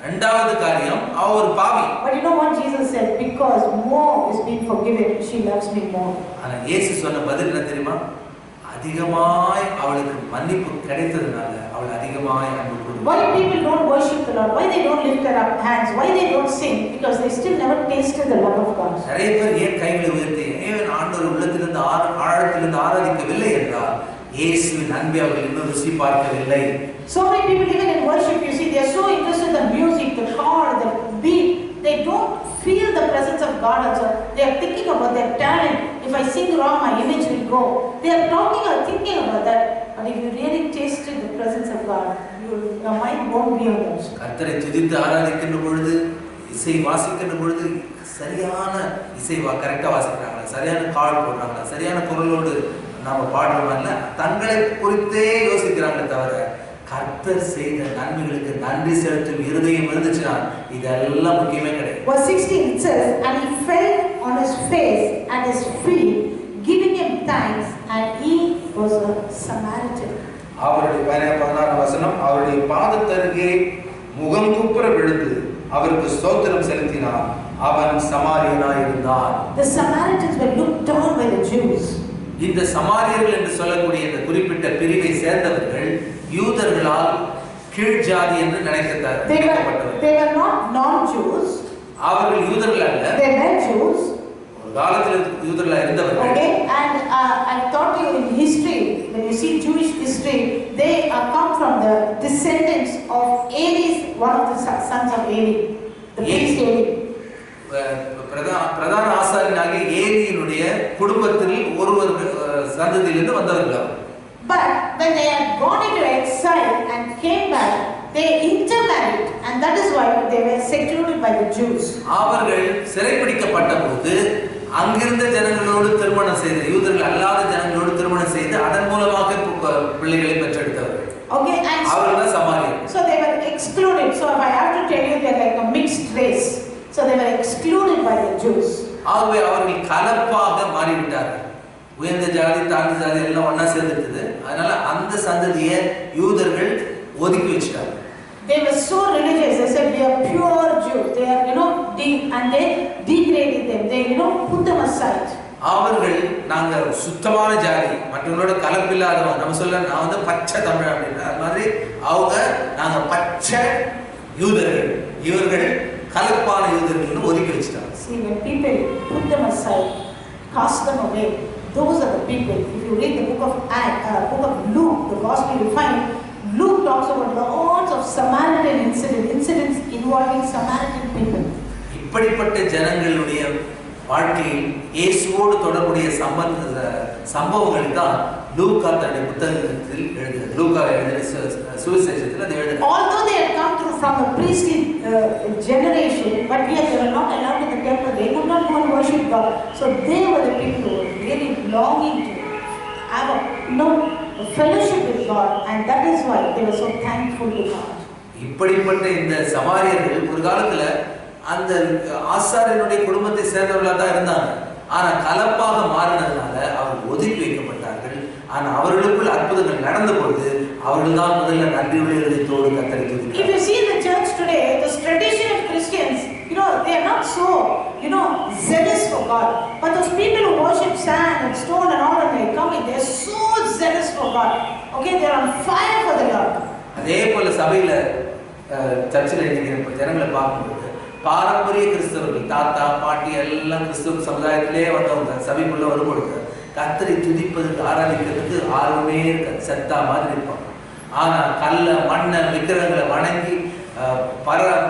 இரண்டாவது காரியம் அவ ஒரு பாவி. But you know what Jesus said? Because more is being forgiven, she loves me more. ஆனா இயேசு சொன்ன பதில் என்ன தெரியுமா? அதிகமாய் அவளுக்கு மன்னிப்பு கிடைத்ததனால அவள் அதிகமாய் அன்பு கூறுகிறாள். Why people don't worship the Lord? Why they don't lift their up hands? Why they don't sing? Because they still never tasted the love of God. நிறைய பேர் ஏன் கைகளை உயர்த்தி ஏன் ஆண்டவர் உள்ளத்திலிருந்து ஆழத்திலிருந்து ஆராதிக்கவில்லை என்றால் இயேசுவின் அன்பை அவர்கள் இன்னும் ருசி பார்க்கவில்லை. So many people even in worship, you see, they are so interested in the music, the chord, the beat. They don't feel the presence of God also. They are thinking about their talent. If I sing wrong, my image will go. They are talking or thinking about that. But if you really tasted the presence of God, your mind won't be on that. கர்த்தரை துதித்து ஆராதிக்கின்ற பொழுது, இசை வாசிக்கின்ற பொழுது சரியான இசை கரெக்டாக வாசிக்கிறாங்களா, சரியான கால் போடுறாங்களா, சரியான குரலோடு நாம பாடுறோம்ல, தங்களை குறித்தே யோசிக்கிறாங்களே தவிர கர்த்தர் செய்த நன்மைகளுக்கு நன்றி செலுத்தும் இருதயம் இருந்துச்சுன்னா இதெல்லாம் முக்கியமே கிடையாது. Verse 16 it says, and he fell on his face at his feet, giving him thanks, and he was a Samaritan. அவருடைய 16 வசனம், அவருடைய பாதத்தருகே முகம் குப்புற விழுந்து அவருக்கு ஸ்தோத்திரம் செலுத்தினார், அவன் சமாரியனாய் இருந்தான். The Samaritans were looked down by the Jews. இந்த சமாரியர்கள் என்று சொல்லக்கூடிய இந்த குறிப்பிட்ட பிரிவை சேர்ந்தவர்கள் யூதர்களால் கீழ் ஜாதி என்று நினைக்கப்பட்டவர்கள். They were not non-Jews. அவர்கள் யூதர்கள் அல்ல. They were Jews. ஒரு காலத்தில் யூதர்களாக இருந்தவர்கள். Okay, and I taught you in history, when you see Jewish history, they come from the descendants of Eli, one of the sons of Eli, the priest Eli. பிரதான ஆசாரியனாகிய ஏலியினுடைய குடும்பத்தில் ஒருவர் சந்ததியிலிருந்து வந்தவர்கள். But when they had gone into exile and came back, they intermarried, and that is why they were secluded by the Jews. அவர்கள் சிறைபிடிக்கப்பட்ட போது அங்கிருந்த ஜனங்களோடு திருமணம் செய்து, யூதர்கள் அல்லாத ஜனங்களோடு திருமணம் செய்து அதன் மூலமாக பிள்ளைகளை பெற்றெடுத்தவர்கள். Okay, and அவர்கள் சமாரியர். So they were excluded. So if I have to tell you, they are like a mixed race. So they were excluded by the Jews. ஆகவே அவர்கள் கலப்பாக மாறிவிட்டார்கள். உயர்ந்த ஜாதி தாழ்ந்த ஜாதி எல்லாம் ஒண்ணா சேர்ந்துட்டது. அதனால அந்த சந்ததியை யூதர்கள் ஒதுக்கி வச்சிட்டாங்க. They were so religious. They said we are pure Jews. They are, and they degraded them. They, put them aside. அவர்கள் நாங்க சுத்தமான ஜாதி, மற்றவங்களோட கலப்பில்லாதவங்க. நம்ம சொல்ல நான் வந்து பச்சை தமிழ் அப்படின்னா அது மாதிரி அவங்க நாங்க பச்சை யூதர்கள், இவர்கள் கலப்பான யூதர்கள் ஒதுக்கி வச்சிட்டாங்க. See, when people put them aside, cast them away, those are the people. If you read the book of Luke, the gospel, you find Luke talks about lots of Samaritan incidents involving Samaritan people. இப்படிப்பட்ட ஜனங்களுடைய வாழ்க்கையில் இயேசுவோடு தொடர்புடைய சம்பவங்கள் தான் லூக்கா தன்னுடைய புத்தகத்தில் எழுதுகிறார். லூக்கா எழுதின சுவிசேஷத்தில் அது எழுதுகிறார். Although they had come through from a priestly generation, but yet they were not allowed in the temple. They could not go and worship God. So they were the people who were really longing to have a fellowship with God, and that is why they were so thankful to God. இப்படிப்பட்ட இந்த சமாரியர்கள் ஒரு காலத்துல அந்த ஆசாரியனுடைய குடும்பத்தை சேர்ந்தவர்களாக தான் இருந்தாங்க. ஆனா கலப்பாக மாறினதுனால அவர்கள் ஒதுக்கி வைக்கப்பட்டார்கள். ஆனா அவர்களுக்குள் அற்புதங்கள் நடந்த பொழுது அவர்கள் தான் முதல்ல நன்றியுள்ள இதயத்தோடு கர்த்தரை துதித்தார்கள். If you see in the church today, this tradition of Christians, they are not so, zealous for God. But those people who worship sand and stone and all, and they come in, they are so zealous for God. Okay, they are on fire for the Lord. அதே போல சபையில சர்ச்சில் இருக்கிற ஜனங்களை பார்க்கும்போது பாரம்பரிய கிறிஸ்தவர்கள் தாத்தா பாட்டி எல்லாம் கிறிஸ்தவ சமுதாயத்திலே வந்தவங்க சபைக்குள்ள வரும்பொழுது கர்த்தரை துதிப்பதற்கு ஆராதிக்கிறதுக்கு ஆர்வமே செத்தா மாதிரி இருப்பாங்க. ஆனா கல்ல மண்ணை விக்கிரகங்களை வணங்கி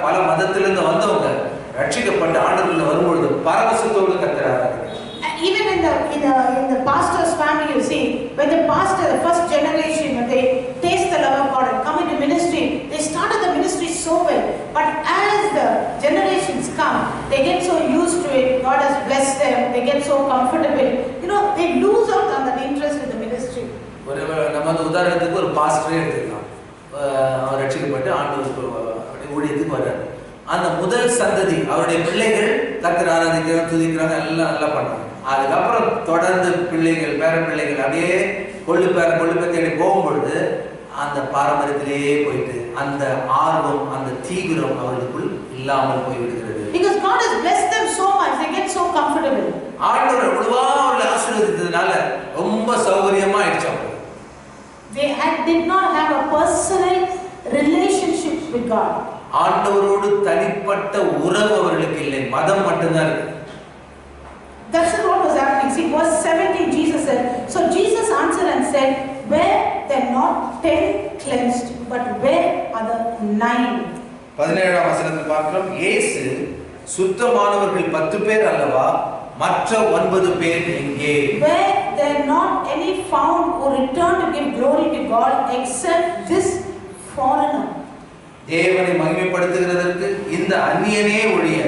பல மதத்திலிருந்து வந்தவங்க ரட்சிக்கப்பட்ட ஆண்டவர்களை வரும்பொழுது பரவசத்தோடு கர்த்தரை ஆராதிக்கிறாங்க. Even in the pastor's family, you see, when the pastor, the first generation, when they taste the love of God and come into ministry, they started the ministry so well. But as the generations come, they get so used to it. God has blessed them. They get so comfortable. They lose out on that interest in the ministry. நம்ம உதாரணத்துக்கு ஒரு பாஸ்டரே எடுத்துக்கலாம். அவர் ரட்சிக்கப்பட்டு ஆண்டவருக்கு ஊழியத்துக்கு வர்றாரு. அந்த முதல் சந்ததி அவருடைய பிள்ளைகள் கர்த்தரை ஆராதிக்கிறாங்க, துதிக்கிறாங்க, எல்லாம் நல்லா பண்றாங்க. அதுக்கப்புறம் தொடர்ந்து பிள்ளைகள் பேர பிள்ளைகள் அப்படியே கொள்ளு பேத்தி போகும்பொழுது அந்த பாரம்பரியத்திலேயே போயிட்டு அந்த ஆர்வம் அந்த தீவிரம் அவர்களுக்குள் இல்லாமல் போய்விடுகிறது. Because God has blessed them so much, they get so comfortable. ஆண்டவர் எவ்வளவா அவர்களை ஆசீர்வதித்ததுனால ரொம்ப சௌகரியமா ஆயிடுச்சு. They did not have a personal relationship with God. ஆண்டவரோடு தனிப்பட்ட உறவு அவர்களுக்கு இல்லை, மதம் மட்டும்தான் இருக்கு. That's what was happening. See, verse 17, Jesus said, so Jesus answered and said, where there are not 10 cleansed, but where are the 9? 17ஆம் வசனத்தில் பார்க்கிறோம், இயேசு சுத்தமானவர்கள் 10 பேர் அல்லவா, மற்ற 9 பேர் எங்கே? Where there are not any found who return to give glory to God except this foreigner. தேவனை மகிமைப்படுத்துகிறதற்கு இந்த அந்நியனே ஒழிய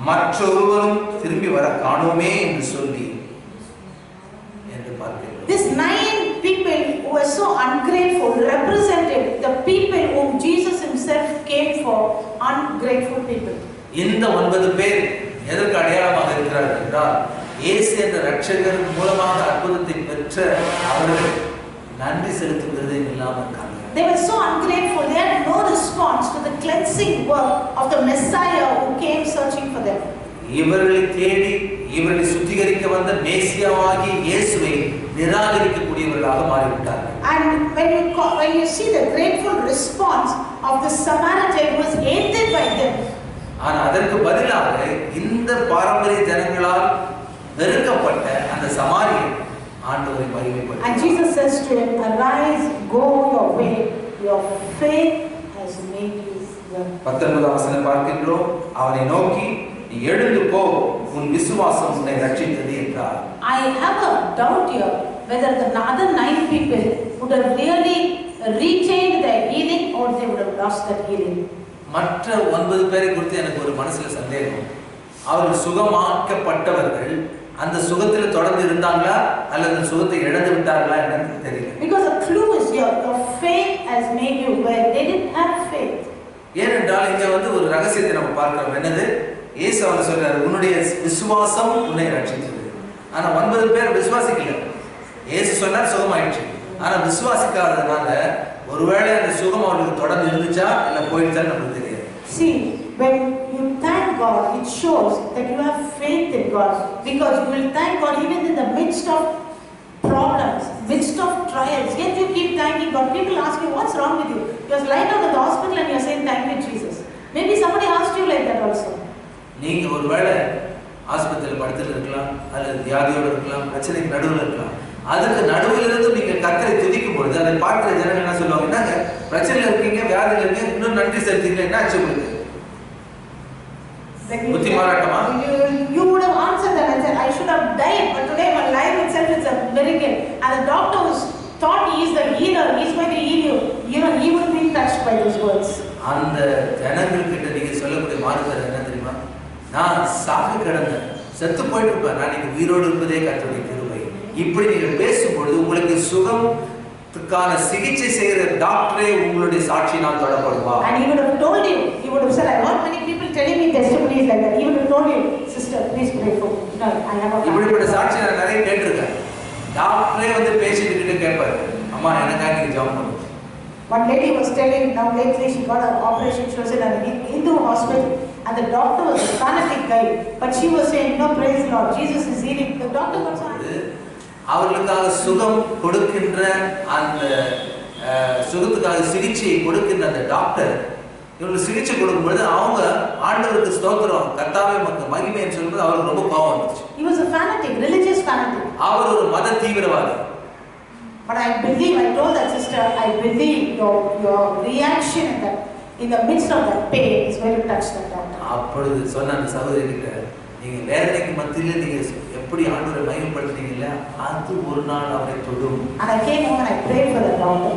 மற்றொருவரும் திரும்பி வர காணோமே என்று சொல்லி என்று பார்க்கிறோம். These 9 people who were so ungrateful represented the people whom Jesus himself came for, ungrateful people. இந்த 9 பேர் எதற்கு அடையாளமாக இருக்கிறார்கள் என்றால் இயேசு என்ற இரட்சகர் மூலமாக அற்புதத்தை பெற்ற அவர்கள் நன்றி செலுத்துவதே இல்லாமல் இருக்காங்க. They were so ungrateful. They had no response to the cleansing work of the Messiah who came searching for them. இவர்களை தேடி இவர்களை சுத்திகரிக்க வந்த மேசியாவாகிய இயேசுவை நிராகரிக்கக்கூடியவர்களாக மாறிவிட்டார்கள். And when you see the grateful response of the Samaritan who was hated by them. ஆனா அதற்கு பதிலாக இந்த பாரம்பரிய ஜனங்களால் வெறுக்கப்பட்ட அந்த சமாரியன் ஆண்டவரை மகிமைப்படுத்தினார். And Jesus says to him, arise, go your way, your faith has made you well. 19ஆம் வசனம் பார்க்கின்றோம், அவனை நோக்கி நீ எழுந்து போ, உன் விசுவாசம் உன்னை ரட்சித்தது என்றார். I have a doubt here whether the other 9 people would have really retained their healing or they would have lost that healing. மற்ற 9 பேரை குறித்து எனக்கு ஒரு மனசுல சந்தேகம். அவர்கள் சுகமாக்கப்பட்டவர்கள் அந்த சுகத்தில் தொடர்ந்து இருந்தாங்களா அல்லது அந்த சுகத்தை இழந்து விட்டார்களா என்று தெரியல. Because the clue is here, your faith has made you well. They didn't have faith. ஏனென்றால் இங்க ஒரு ரகசியத்தை நம்ம பார்க்கிறோம். என்னது? இயேசு அவர் சொல்றாரு, உன்னுடைய விசுவாசம் உன்னை ரட்சித்தது. ஆனா 9 பேர் விசுவாசிக்கல. இயேசு சொன்னார் சுகமாயிடுச்சு. ஆனா விசுவாசிக்காததுனால ஒருவேளை அந்த சுகம் அவர்களுக்கு தொடர்ந்து இருந்துச்சா இல்ல போயிடுச்சான்னு நமக்கு தெரியாது. See, when you thank God, it shows that you have faith in God, because you will thank God even in the midst of problems, midst of trials. Yet you keep thanking God. People ask you, what's wrong with you? You're lying down in the hospital and you're saying, thank you, Jesus. Maybe somebody asked you like that also. நீங்க ஒருவேளை ஆஸ்பத்திரியில் படுத்துட்டு இருக்கலாம், அல்லது வியாதியோடு இருக்கலாம், பிரச்சனைக்கு நடுவில் இருக்கலாம். அதுக்கு நடுவில் இருந்து நீங்க கர்த்தரை துதிக்கும் பொழுது அதை பார்க்கிற ஜனங்கள் என்ன சொல்லுவாங்க, என்னங்க பிரச்சனையில் இருக்கீங்க, வியாதியில் இருக்கீங்க, இன்னும் நன்றி செலுத்தீங்க, என்ன ஆச்சு உங்களுக்கு? புத்தி மாறாட்டமா? You would have answered that and said, I should have died, but today my life itself is a miracle. And the doctor was thought he is the healer, he is going to heal you. You know, he would be touched by those words. அந்த ஜனங்கள் கிட்ட நீங்க சொல்லக்கூடிய மாறுதல் என்ன தெரியுமா? நான் சாக கிடந்தேன், செத்து போயிட்டு இருப்பேன், நான் நீங்க உயிரோடு இருப்பதே கர்த்தருடைய கிருபை. இப்படி நீங்க பேசும்பொழுது உங்களுக்கு சுகத்துக்கான சிகிச்சை செய்கிற டாக்டரே உங்களுடைய சாட்சியினால் தொடப்படுவா. And he would have told you, he would have said, I heard many people telling me testimonies like that. He would have told you, sister, please pray for me. No, I have a இப்படிப்பட்ட சாட்சி நான் நிறைய கேட்டிருக்கேன். டாக்டரே வந்து patient கிட்ட கேட்பாரு, அம்மா எனக்காக நீங்க ஜெபம் பண்ணுங்க. One lady was telling, now lately she got an operation, she was in a Hindu hospital, and the doctor was a fanatic guy, but she was saying, no, praise the Lord, Jesus is healing. The doctor was on. அவர்களுக்காக சுகம் கொடுக்கின்ற அந்த சுகத்துக்காக சிகிச்சையை கொடுக்கின்ற அந்த doctor இவங்களுக்கு சிகிச்சை கொடுக்கும்போது அவங்க ஆண்டவருக்கு ஸ்தோத்திரம் கர்த்தாவே மக்கள் மகிமைன்னு சொல்லும்போது அவருக்கு ரொம்ப கோபம் வந்துச்சு. He was a fanatic, religious fanatic. அவர் ஒரு மத தீவிரவாதி. But I believe, I told that sister, I believe your reaction in the midst of that pain is going to touch that doctor. அப்பொழுது சொன்ன அந்த சகோதரி கிட்ட, நீங்க வேதனைக்கு மத்தியில் நீங்க எப்படி ஆண்டவரை மகிமைப்படுத்துறீங்கல்ல, அது ஒரு நாள் அவரை தொடும். And I came home and I prayed for the doctor.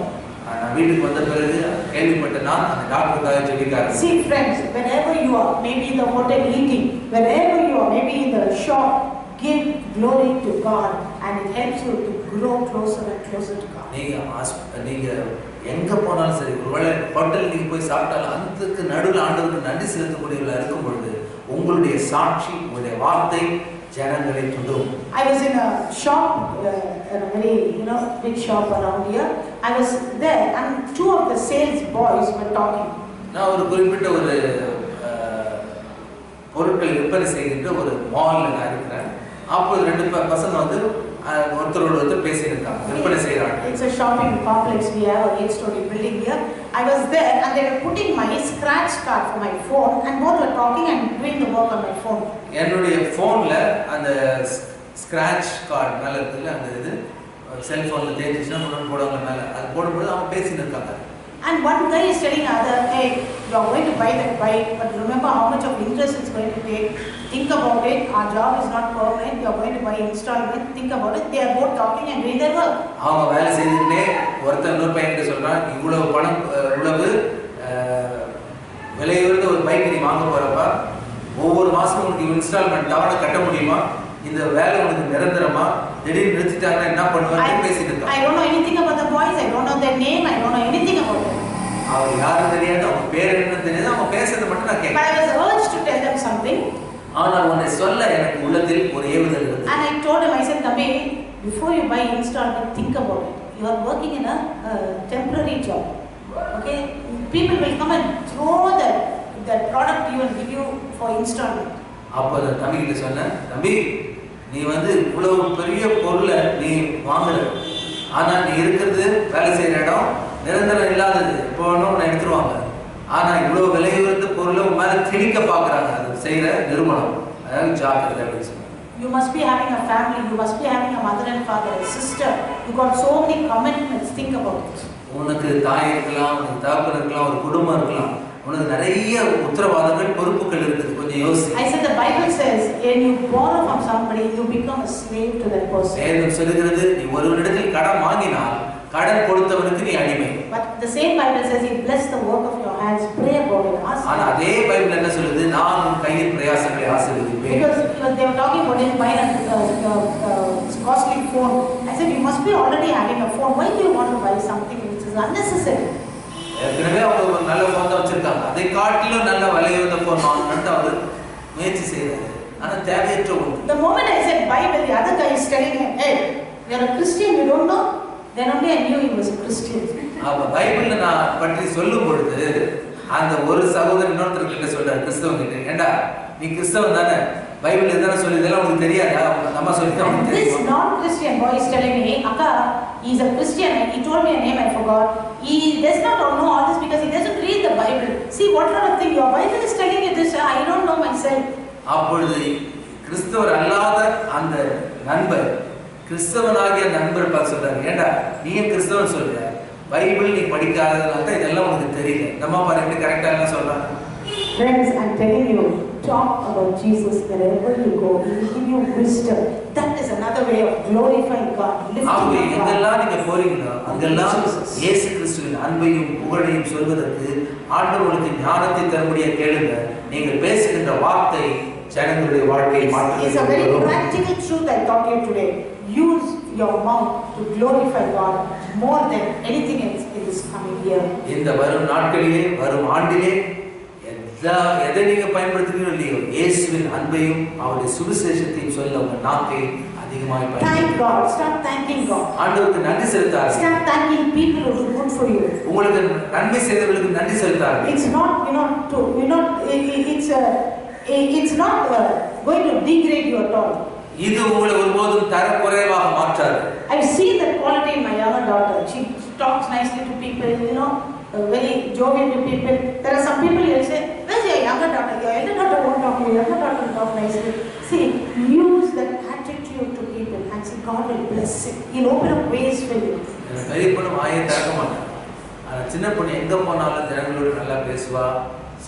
நான் வீட்டுக்கு வந்த பிறகு கேள்விப்பட்ட நான் அந்த டாக்டருக்காக ஜெபிக்கிறேன். See friends, wherever you are, maybe in the hotel eating, wherever you are, maybe in the shop, give glory to God and it helps you to grow closer and closer to God. நீங்க எங்க போனாலும் சரி, ஒருவேளை hotel நீங்க போய் சாப்பிட்டாலும் அதுக்கு நடுவில் ஆண்டவருக்கு நன்றி செலுத்தக்கூடியவர்களா இருக்கும் பொழுது உங்களுடைய சாட்சி, உங்களுடைய வார்த்தை ஜனங்களை தொடும். I was in a shop, in a very big shop around here. I was there and two of the sales boys were talking. நான் ஒரு குறிப்பிட்ட ஒரு பொருட்கள் விற்பனை செய்கின்ற ஒரு மால்ல நான் இருக்கிறேன். அப்போது ரெண்டு பசங்க வந்து ஒருத்தரோடு ஒருத்தர் பேசியிருக்காங்க, விற்பனை செய்கிறாங்க. It's a shopping complex. We have a 8-story building here. I was there and they were putting my scratch card for my phone and both were talking and doing the work on my phone. என்னுடைய போன்ல அந்த scratch card மேல இருக்குல்ல, அந்த இது செல்போன்ல தேய்ச்சினா முன்னாடி போடுவாங்க மேல, அது போடும்போது அவங்க பேசிட்டு இருக்காங்க. And one guy is telling other, hey, you are going to buy that bike, but remember how much of interest it's going to take. Think about it. Our job is not permanent. You are going to buy installment. Think about it. They are both talking and doing their work. அவங்க வேலை செய்துட்டே ஒருத்தர் இன்னொரு பையன்கிட்ட சொல்றான், இவ்வளவு பணம், இவ்வளவு விலையுயர்ந்த ஒரு பைக் நீ வாங்க போறப்ப ஒவ்வொரு மாசமும் உனக்கு இன்ஸ்டால்மெண்ட் தவணை கட்ட முடியுமா? இந்த வேலை உனக்கு நிரந்தரமா? திடீர்னு நிறுத்திட்டாங்கன்னா என்ன பண்ணுவாங்க பேசிட்டு இருக்காங்க. I don't know anything about the boys. I don't know their name. I don't know anything about them. அவங்க யாரும் தெரியாது, அவங்க பேர் என்னன்னு தெரியாது, அவங்க பேசுறதை மட்டும் நான் கேட்கிறேன். But I was urged to tell them something. ஆனால் உன்னை சொல்ல எனக்கு உள்ளத்தில் ஒரு ஏவுதல் இருந்தது. And I told him, I said, Thambi, before you buy installment, think about it. You are working in a temporary job. Okay? People will come and throw that product to you and give you for installment. அப்போ அந்த தம்பி கிட்ட சொன்னேன், தம்பி நீ வந்து இவ்வளவு பெரிய பொருளை நீ வாங்குற, ஆனா நீ இருக்கிறது வேலை செய்யற இடம் நிரந்தரம் இல்லாதது, இப்போ ஒன்று எடுத்துருவாங்க. ஆனா இவ்வளவு விலையுயர்ந்த பொருளை மேல திணிக்க பாக்குறாங்க அது செய்யற நிறுவனம், அதாவது ஜாக்கிரதை அப்படின்னு சொன்னாங்க. You must be having a family, you must be having a mother and father, a sister. You got so many commitments, think about it. உனக்கு தாய் இருக்கலாம், உனக்கு தகப்பன் இருக்கலாம், ஒரு குடும்பம் இருக்கலாம், உனக்கு நிறைய உத்தரவாதங்கள் பொறுப்புகள் இருக்குது, கொஞ்சம் யோசி. I said the Bible says when you borrow from somebody you become a slave to that person. வேதம் சொல்கிறது நீ ஒருவரிடத்தில் கடன் வாங்கினால் கடன் கொடுத்தவனுக்கு நீ அடிமை. But the same Bible says he bless the work of your hands, pray about it, ask. ஆனா அதே பைபிள் என்ன சொல்லுது, நான் உன் கையின் பிரயாசங்களை ஆசீர்வதிப்பேன். Because they were talking about him buying a costly phone. I said you must be already having a phone. Why do you want to buy something which is unnecessary? ஏற்கனவே அவங்க ஒரு நல்ல ஃபோன் தான் வச்சிருக்காங்க, அதை காட்டிலும் நல்ல விலையுயர்ந்த ஃபோன் வாங்கணும்னு அவர் முயற்சி செய்யறாரு. ஆனா தேவையற்ற ஒன்று. The moment I said Bible, the other guy is telling him, hey, you are a Christian, you don't know? Then only I knew he was a Christian. அப்ப பைபிள்ல நான் பற்றி சொல்லும் பொழுது அந்த ஒரு சகோதரன் இன்னொருத்தர் கிட்ட சொல்றாரு, கிறிஸ்தவன் கிட்ட, ஏண்டா நீ கிறிஸ்தவன் தானே, பைபிள் எதனா சொல்லி இதெல்லாம் உங்களுக்கு தெரியாதா? நம்ம சொல்லிட்டு அவனுக்கு தெரியும். This non-Christian boy is telling me, Akka, he is a Christian. He told me a name I forgot. He does not know all this because he doesn't read the Bible. See what kind of thing your Bible is telling you this? I don't know myself. அப்பொழுது கிறிஸ்தவர் அல்லாத அந்த நண்பர் கிறிஸ்தவனாகிய நண்பர் பார்த்து சொல்றாரு, ஏண்டா நீ ஏன் கிறிஸ்தவன் சொல்ற, பைபிள் நீ படிக்காததுனால தான் இதெல்லாம் உனக்கு தெரியல. நம்ம பாரு எப்படி கரெக்டா எல்லாம் சொல்றாங்க. Friends, I'm telling you, talk about Jesus wherever you go. He will give you wisdom. That is another way of glorifying God. அவங்க எங்கெல்லாம் நீங்க போறீங்களோ அங்கெல்லாம் இயேசு கிறிஸ்துவின் அன்பையும் புகழையும் சொல்வதற்கு ஆண்டவருக்கு ஞானத்தை தரக்கூடிய கேளுங்க. நீங்கள் பேசுகின்ற வார்த்தை ஜனங்களுடைய வாழ்க்கையை மாற்றுகிறது. It's a very practical truth I taught you today. Use your mouth to glorify God more than anything else in this coming year. இந்த வரும் நாட்களிலே வரும் ஆண்டிலே எதை நீங்க பயன்படுத்துகிறீர்களோ இல்லையோ இயேசுவின் அன்பையும் அவருடைய சுவிசேஷத்தையும் சொல்ல உங்க நாக்கை அதிகமாய் பயன்படுத்துங்க. Thank God. Start thanking God. ஆண்டவருக்கு நன்றி செலுத்தாதீங்க. Start thanking people who do good for you. உங்களுக்கு நன்மை செய்தவர்களுக்கு நன்றி செலுத்தாதீங்க. It's not it's not going to degrade you at all. இது உங்களை ஒருபோதும் தரக்குறைவாக மாற்றாது. I've seen that quality in my younger daughter. She talks nicely to people, very jovial to people. There are some people who say, "Where's your younger daughter? Your elder daughter won't talk to you. Your younger daughter will talk nicely." See, use that attitude to people and see God will bless it. He'll open up ways for you. பெரிய பொண்ணு வாயை திறக்க மாட்டாங்க. ஆனா சின்ன பொண்ணு எங்க போனாலும் ஜனங்களோட நல்லா பேசுவா,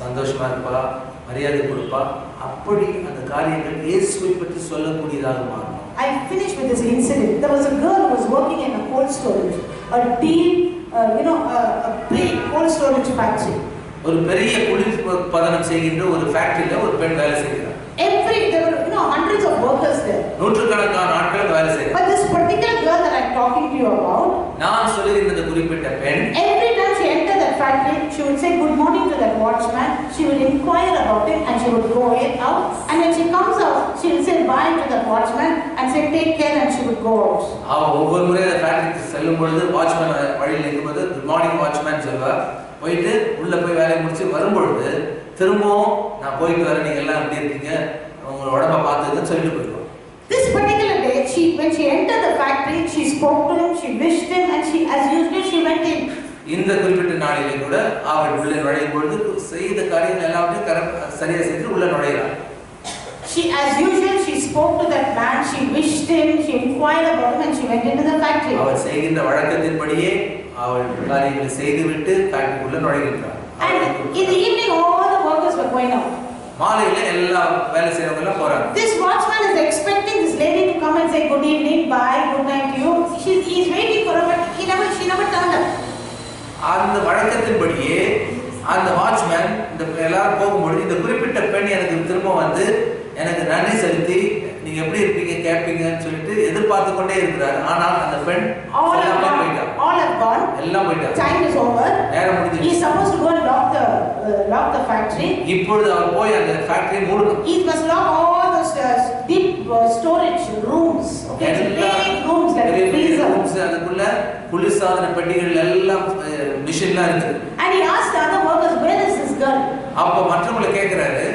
சந்தோஷமா இருப்பா, மரியாதை கொடுப்பா. அப்படி அந்த காரியங்கள் இயேசுவை பற்றி சொல்லக்கூடியதாக மாறும். I finished with this incident. There was a girl who was working in a cold storage, a big cold storage factory. ஒரு பெரிய குளிர்பதனம் செய்கின்ற ஒரு ஃபேக்டரியில ஒரு பெண் வேலை செய்கிறார். There were hundreds of workers there. நூற்றுக்கணக்கான ஆட்கள் வேலை செய்கிறார். But this particular girl that I'm talking to you about, நான் சொல்லுகிற இந்த குறிப்பிட்ட பெண், every time she entered that factory, she would say good morning to that watchman. She would inquire about him and she would go out. And when she comes out, she will say bye to that watchman and say take care, and she would go out. அவ ஒவ்வொரு முறை அந்த ஃபேக்டரிக்கு செல்லும் பொழுது watchman வழியில் இருக்கும்போது good morning watchman சொல்வா. போயிட்டு உள்ள போய் வேலையை முடிச்சு வரும்பொழுது திரும்பவும் நான் போயிட்டு வரேன், நீங்க எல்லாம் எப்படி இருக்கீங்க, உங்களோட உடம்ப பார்த்துக்குன்னு சொல்லிட்டு போயிடுவோம். This particular day, when she entered the factory, she spoke to him, she wished him, and as usual she went in. இந்த குறிப்பிட்ட நாளிலே கூட அவள் உள்ளே நுழையும் பொழுது செய்த காரியங்கள் எல்லாவற்றையும் சரியா செய்து உள்ள நுழைகிறாள். As usual, she spoke to that man, she wished him, she inquired about him, and she went into the factory. அவள் செய்கின்ற வழக்கத்தின்படியே அவள் காரியங்களை செய்துவிட்டு ஃபேக்டரிக்குள்ள நுழைகிறாள். And in the evening, all the workers were going out. மாலையில எல்லா வேலை செய்றவங்க எல்லாம் போறாங்க. This watchman is expecting this lady to come and say good evening, bye, good night to you. He is waiting for her, but she never turned up. அந்த வழக்கத்தின்படியே அந்த watchman இந்த எல்லாரும் போகும்போது இந்த குறிப்பிட்ட பெண் எனக்கு திரும்ப வந்து எனக்கு நன்றி செலுத்தி நீங்க எப்படி இருப்பீங்க கேட்பீங்கன்னு சொல்லிட்டு எதிர்பார்த்து கொண்டே இருக்கிறார். ஆனால் அந்த பெண் எல்லாம் போயிட்டான். All have gone. எல்லாம் போயிட்டான். Time is over. நேரம் முடிஞ்சு. He is supposed to go and lock the factory. இப்பொழுது அவர் போய் அந்த ஃபேக்டரி மூடணும். He must lock all those deep storage rooms. Okay, big rooms like freezer. அதுக்குள்ள குளிர்சாதன பெட்டிகள் எல்லாம் மிஷின்லாம் இருக்கு. And he asked the other workers, where is this girl? அப்ப மற்றவங்களை கேக்குறாரு,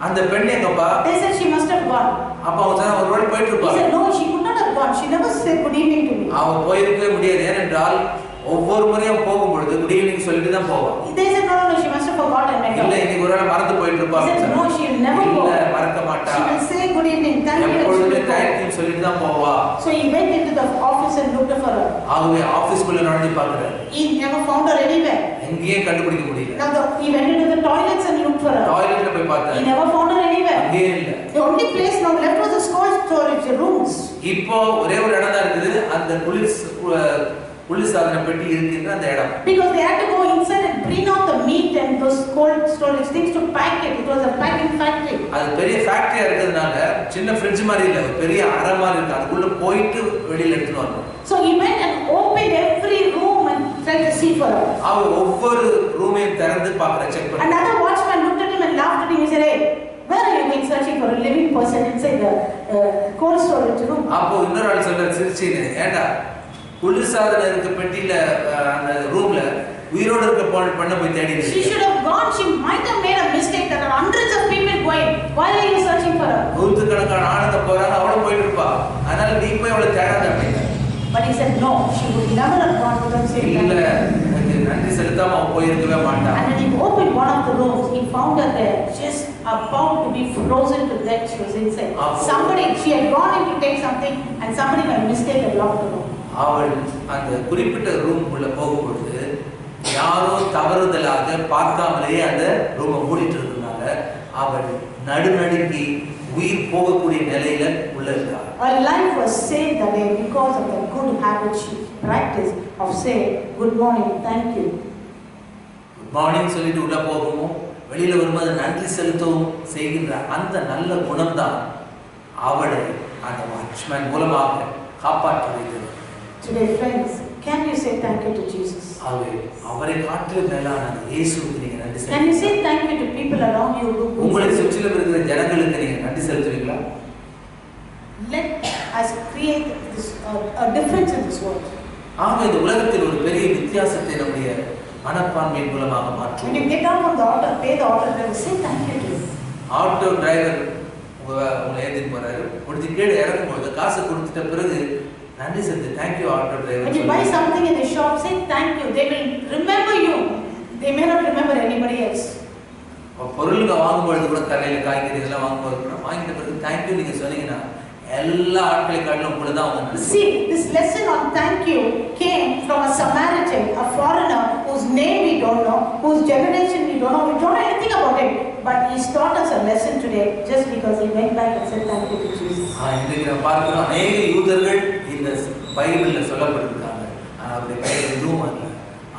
அந்த பெண் எங்கப்பா? They said she must have gone. அப்ப அவங்க சொன்னா ஒருவேளை போயிட்டு இருப்பா. He said no, she could not have gone. She never said good evening to me. அவ போயிருக்கவே முடியாது. ஏனென்றால் ஒவ்வொரு முறையும் போகும்பொழுது குட் ஈவினிங் சொல்லிட்டு தான் போவா. They said no, she must have forgotten. இல்ல இன்னைக்கு ஒருவேளை மறந்து போயிட்டு இருப்பா. He said no, she will never go. இல்ல மறக்க மாட்டா. She will say good evening, thank you. எப்பொழுதுமே தேங்க்யூ சொல்லிட்டு தான் போவா. So he went into the office and looked for her. ஆகவே ஆபீஸ்க்குள்ள நுழைஞ்சு பார்க்கறாரு. He never found her anywhere. எங்கேயும் கண்டுபிடிக்க முடியல. Now he went into the toilets and looked for her. டாய்லெட்ல போய் பார்த்தாரு. He never found her anywhere. அங்கேயும் இல்ல. The only place now left was the storage rooms. இப்போ ஒரே ஒரு இடம் தான் இருக்குது, அந்த குளிர்சாதன பெட்டி இருக்கின்ற அந்த இடம். Because they had to go inside and bring out the meat and those cold storage things to pack it. It was a packing factory. அது பெரிய ஃபேக்டரியா இருக்கிறதுனால சின்ன ஃப்ரிட்ஜ் மாதிரி இல்ல, பெரிய அறை மாதிரி இருக்கு. அதுக்குள்ள போயிட்டு வெளியில எடுத்துட்டு வரணும். So he went and opened every room and tried to see for her. அவ ஒவ்வொரு ரூமையும் திறந்து பார்க்கற செக் பண்ணா. Another watchman looked at him and laughed at him. He said, "Hey, where are you going searching for a living person inside the cold storage room?" அப்போ இன்னொரு ஆள் சொல்றாரு சிரிச்சின்னு, ஏண்டா குளிர்சாதன இருக்க பெட்டியில அந்த ரூம்ல உயிரோட இருக்க பண்ண போய் தேடி. She should have gone. She might have made a mistake. There are hundreds of people going. Why are you searching for her? நூற்றுக்கணக்கான ஆளுங்க போறாங்க, அவளும் போயிட்டு இருப்பா. அதனால நீ போய் அவளை தேடாத அப்படின்னு. But he said no. She would never have gone without saying that. இல்ல எனக்கு நன்றி செலுத்தாம அவன் போயிருக்கவே மாட்டான். And when he opened one of the rooms, he found her there, just about to be frozen to death. She was inside. Somebody, she had gone in to take something, and somebody by mistake had locked the room. அவள் அந்த குறிப்பிட்ட room உள்ள போகும்போது யாரோ தவறுதலாக பார்க்காமலேயே அந்த ரூமை மூடிட்டு இருந்தாங்க. அவள் நடுநடுங்கி உயிர் போகக்கூடிய நிலையில உள்ள இருந்தாள். Her life was saved that day because of the good habit she practiced of saying good morning, thank you. Good morning சொல்லிட்டு உள்ள போகவும் வெளியில வரும்போது நன்றி செலுத்தவும் செய்கின்ற அந்த நல்ல குணம்தான் அவளை அந்த வாட்ச்மேன் மூலமாக காப்பாற்ற வைத்தது. Today, friends, can you say thank you to Jesus? அவரை காட்டிலும் மேலான இயேசுவுக்கு நீங்க நன்றி செலுத்துங்க. Can you say thank you to people around you who உங்களை சுற்றிலும் இருக்கிற ஜனங்களுக்கு நீங்க நன்றி செலுத்துவீங்களா? Let us create this a difference in this world. இந்த உலகத்தில் ஒரு பெரிய வித்தியாசத்தை நம்முடைய மனப்பான்மையின் மூலமாக மாற்றுவோம். When you get down from the altar, pay the altar driver, say thank you to him. Auto driver உங்களை ஏத்திட்டு போறாரு. முடிஞ்சு கீழே இறங்கும்போது காசு கொடுத்துட்ட பிறகு நன்றி செலுத்து. Thank you auto driver. When you buy something in the shop, say thank you. They will remember you. They may not remember anybody else. பொருளுங்க வாங்கும்போது கூட கடையில காய்கறி இதெல்லாம் வாங்கும்போது கூட வாங்கிட்ட பிறகு thank you நீங்க சொன்னீங்கன்னா எல்லா ஆட்களை காட்டிலும் கூட தான் அவங்க. See, this lesson on thank you came from a Samaritan, a foreigner whose name we don't know, whose generation we don't know anything about him, but he taught us a lesson today just because he went back and said thank you to Jesus. இன்னைக்கு நம்ம பார்க்கிறோம் அநேக யூதர்கள் இந்த பைபிள்ல சொல்லப்பட்டிருக்காங்க. அவருடைய பெயர் எதுவும் அல்ல.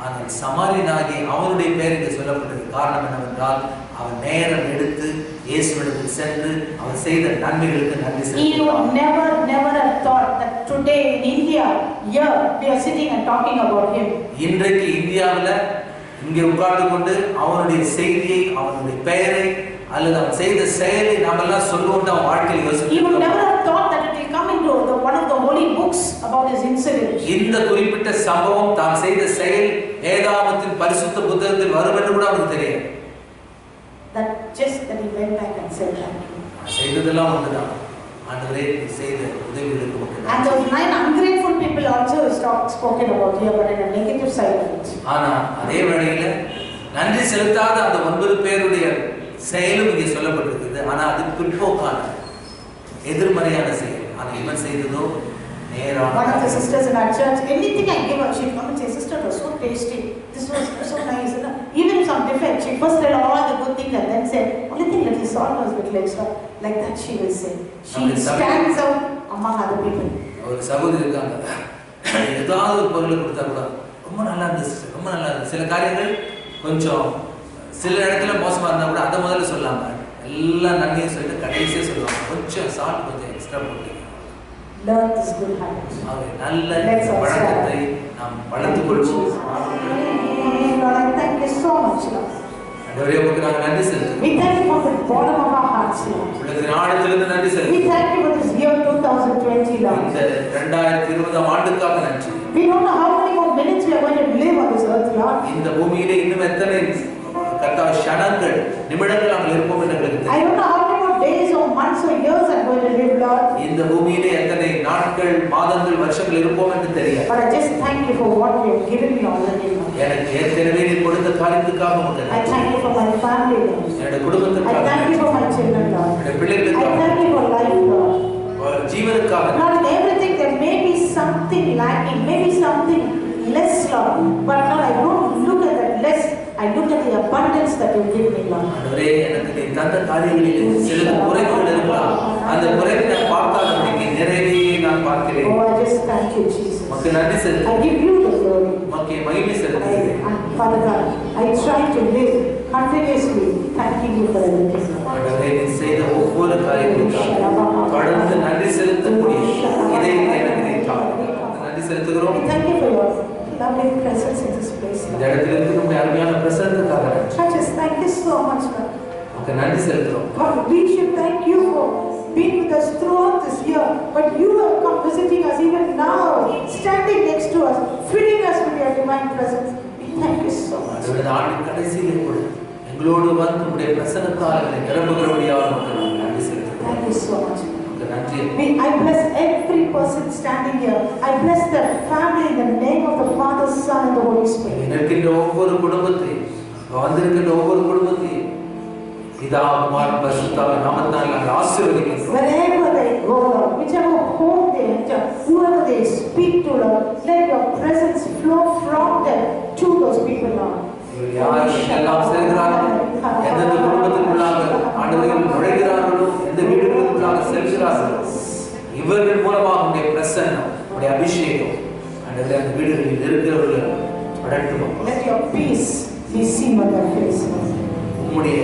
ஆனால் சமாரியனாகி அவனுடைய பெயர் இங்கே சொல்லப்பட்டது. காரணம் என்னவென்றால் அவன் நேரம் எடுத்து இயேசுவிடத்தில் சென்று அவன் செய்த நன்மைகளுக்கு நன்றி செலுத்தினான். He never have thought that today in India, here we are sitting and talking about him. இன்றைக்கு இந்தியாவில் இங்கே உட்கார்ந்து கொண்டு அவனுடைய செய்தியை, அவனுடைய பெயரை அல்லது அவன் செய்த செயலை நாம் எல்லாம் சொல்லுவோம். அவன் வாழ்க்கையில் யோசித்து He would never have thought that it will come into one of the holy books about his incident. இந்த குறிப்பிட்ட சம்பவம் தான் செய்த செயல் வேதாகமத்தின் பரிசுத்த புத்தகத்தில் வரும் என்று கூட அவனுக்கு தெரியாது. That just that he went back and said thank you. செய்ததெல்லாம் ஒன்றுதான். ஆண்டவரே செய்த உதவிகளுக்கு மட்டும். And those 9 ungrateful people also is spoken about here, but in a negative side of it. ஆனா அதே வேளையில நன்றி செலுத்தாத அந்த 9 பேருடைய செயலும் இங்கே சொல்லப்பட்டிருக்குது. ஆனா அது பிற்போக்கான எதிர்மறையான செயல். ஆனா இவன் செய்ததோ நேரான. One of the sisters in our church, anything I give her, she come and say, sister, it was so tasty. This was so nice. Even some defect, she first said all the good things and then said, only thing little salt was little extra. Like that she will say. She stands out among other people. ஒரு சகோதரி இருக்காங்க. ஏதாவது ஒரு பொருளை கொடுத்தா கூட ரொம்ப நல்லா இருந்துச்சு, ரொம்ப நல்லா இருந்துச்சு. சில காரியங்கள் கொஞ்சம் சில இடத்துல மோசமா இருந்தா கூட அதை முதல்ல சொல்லாம எல்லா நன்மையும் சொல்லிட்டு கடைசியே சொல்லுவாங்க. கொஞ்சம் சால்ட் கொஞ்சம் எக்ஸ்ட்ரா போட்டு. Learn this good habit. நல்ல பழக்கத்தை நாம் வளர்த்துக் கொள்வோம். Lord, I thank you so much, Lord. ஆண்டவரே உங்களுக்கு நாங்கள் நன்றி செலுத்துகிறோம். We thank you from the bottom of our hearts, Lord. உள்ளத்தின் ஆழத்திலிருந்து நன்றி We செலுத்துகிறோம். thank you for this year 2020, Lord. இந்த 2020 ஆண்டுக்காக நன்றி. We don't know how many more minutes we are going to live on this earth, Lord. இந்த பூமியிலே இன்னும் எத்தனை க்ஷணங்கள் நிமிடங்கள் நாங்கள் இருப்போம் என்று எங்களுக்கு I don't know how many more days or months or years I'm going to live, Lord. இந்த பூமியிலே எத்தனை நாட்கள், மாதங்கள், வருஷங்கள் இருப்போம் என்று தெரியாது. But I just thank you for what you have given me already, Lord. எனக்கு ஏற்கனவே நீ கொடுத்த காரியத்துக்காக உங்களுக்கு I நன்றி. thank you for my family, Lord. என்னுடைய I குடும்பத்துக்காக thank you for my children, Lord. என்னுடைய I பிள்ளைகளுக்காக thank you for life, Lord. ஜீவனுக்காக Lord, in everything there may be something lacking, maybe something less, Lord. But Lord, I don't look at that less. I look at the abundance that you give me, Lord. ஆண்டவரே எனக்கு நீ தந்த காரியங்களில் சில குறைகள் இருக்கலாம். அந்த குறைவை நான் பார்க்காதபடிக்கு நிறைவே நான் பார்க்கிறேன். Oh, I just thank you, Jesus. உமக்கு நன்றி I செலுத்துகிறேன். give you the glory. உமக்கு மகிமை செலுத்துகிறேன். Father God, I try to live continuously thanking you for everything. ஆண்டவரே நீ செய்த ஒவ்வொரு காரியங்களுக்காக தொடர்ந்து நன்றி செலுத்தக்கூடிய இதயத்தை எனக்கு நீ தாரும். நன்றி செலுத்துகிறோம். We thank you for your lovely presence in this place, இந்த Lord. இடத்துல இருந்து நம்முடைய அருமையான பிரசன்னத்துக்காக I just thank you so much, Lord. உமக்கு நன்றி செலுத்துகிறோம். God, we should thank you for being with us throughout this year, but you have come visiting us even now, standing next to us, filling us with your divine presence. We thank you so much. ஆண்டவரே ஆண்டின் கடைசியிலே கூட எங்களோடு வந்து உம்முடைய பிரசன்னத்தால் எங்களை நிரப்புகிறபடியாக உமக்கு நான் நன்றி செலுத்துகிறோம். Thank you so much. உமக்கு நன்றி. I bless every person standing here. I bless their family in the name of the Father, Son and the Holy Spirit. இருக்கின்ற ஒவ்வொரு குடும்பத்தையும் வந்திருக்கின்ற ஒவ்வொரு குடும்பத்தையும் பிதா குமாரன் பரிசுத்தாவின் நாமத்தால் நாங்கள் ஆசீர்வதிக்கிறோம். Wherever they go, Lord, whichever home they enter, whoever they speak to, Lord, let your presence flow from them to those people, Lord. இவர் யார் எல்லாம் சேர்கிறார்கள், எந்தெந்த குடும்பத்திற்குள்ளாக ஆண்டவர்கள் நுழைகிறார்களோ, எந்த வீடுகளுக்குள்ளாக செல்கிறார்களோ, இவர்கள் மூலமாக உடைய பிரசன்னம், உடைய அபிஷேகம் ஆண்டவரே அந்த வீடுகளில் இருக்கிறவர்கள் படட்டும். Let your peace be seen on their face, Lord. உம்முடைய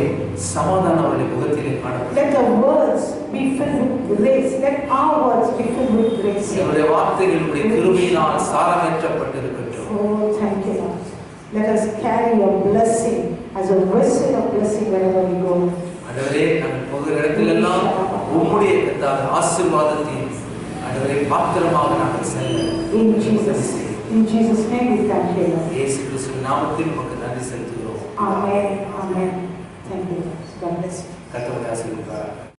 சமாதானம் அவருடைய முகத்திலே காணப்படும். Let the words be filled with grace. Let our words be filled with grace. நம்முடைய வார்த்தைகள் உடைய கிருபையினால் சாரமேற்றப்பட்டிருக்கட்டும். Oh, thank you, Lord. Let us carry your blessing as a vessel of blessing wherever we go. ஆண்டவரே நாங்கள் போகிற இடத்திலெல்லாம் உம்முடைய கர்த்தாவே ஆசீர்வாதத்தையும் ஆண்டவரே பாத்திரமாக நாங்கள் செல்ல In Jesus' name we thank you, Lord. இயேசு கிறிஸ்துவின் நாமத்தில் உமக்கு நன்றி செலுத்துகிறோம். Amen. Amen. Thank you. God bless you. கர்த்தர் ஆசீர்வதிப்பாராக.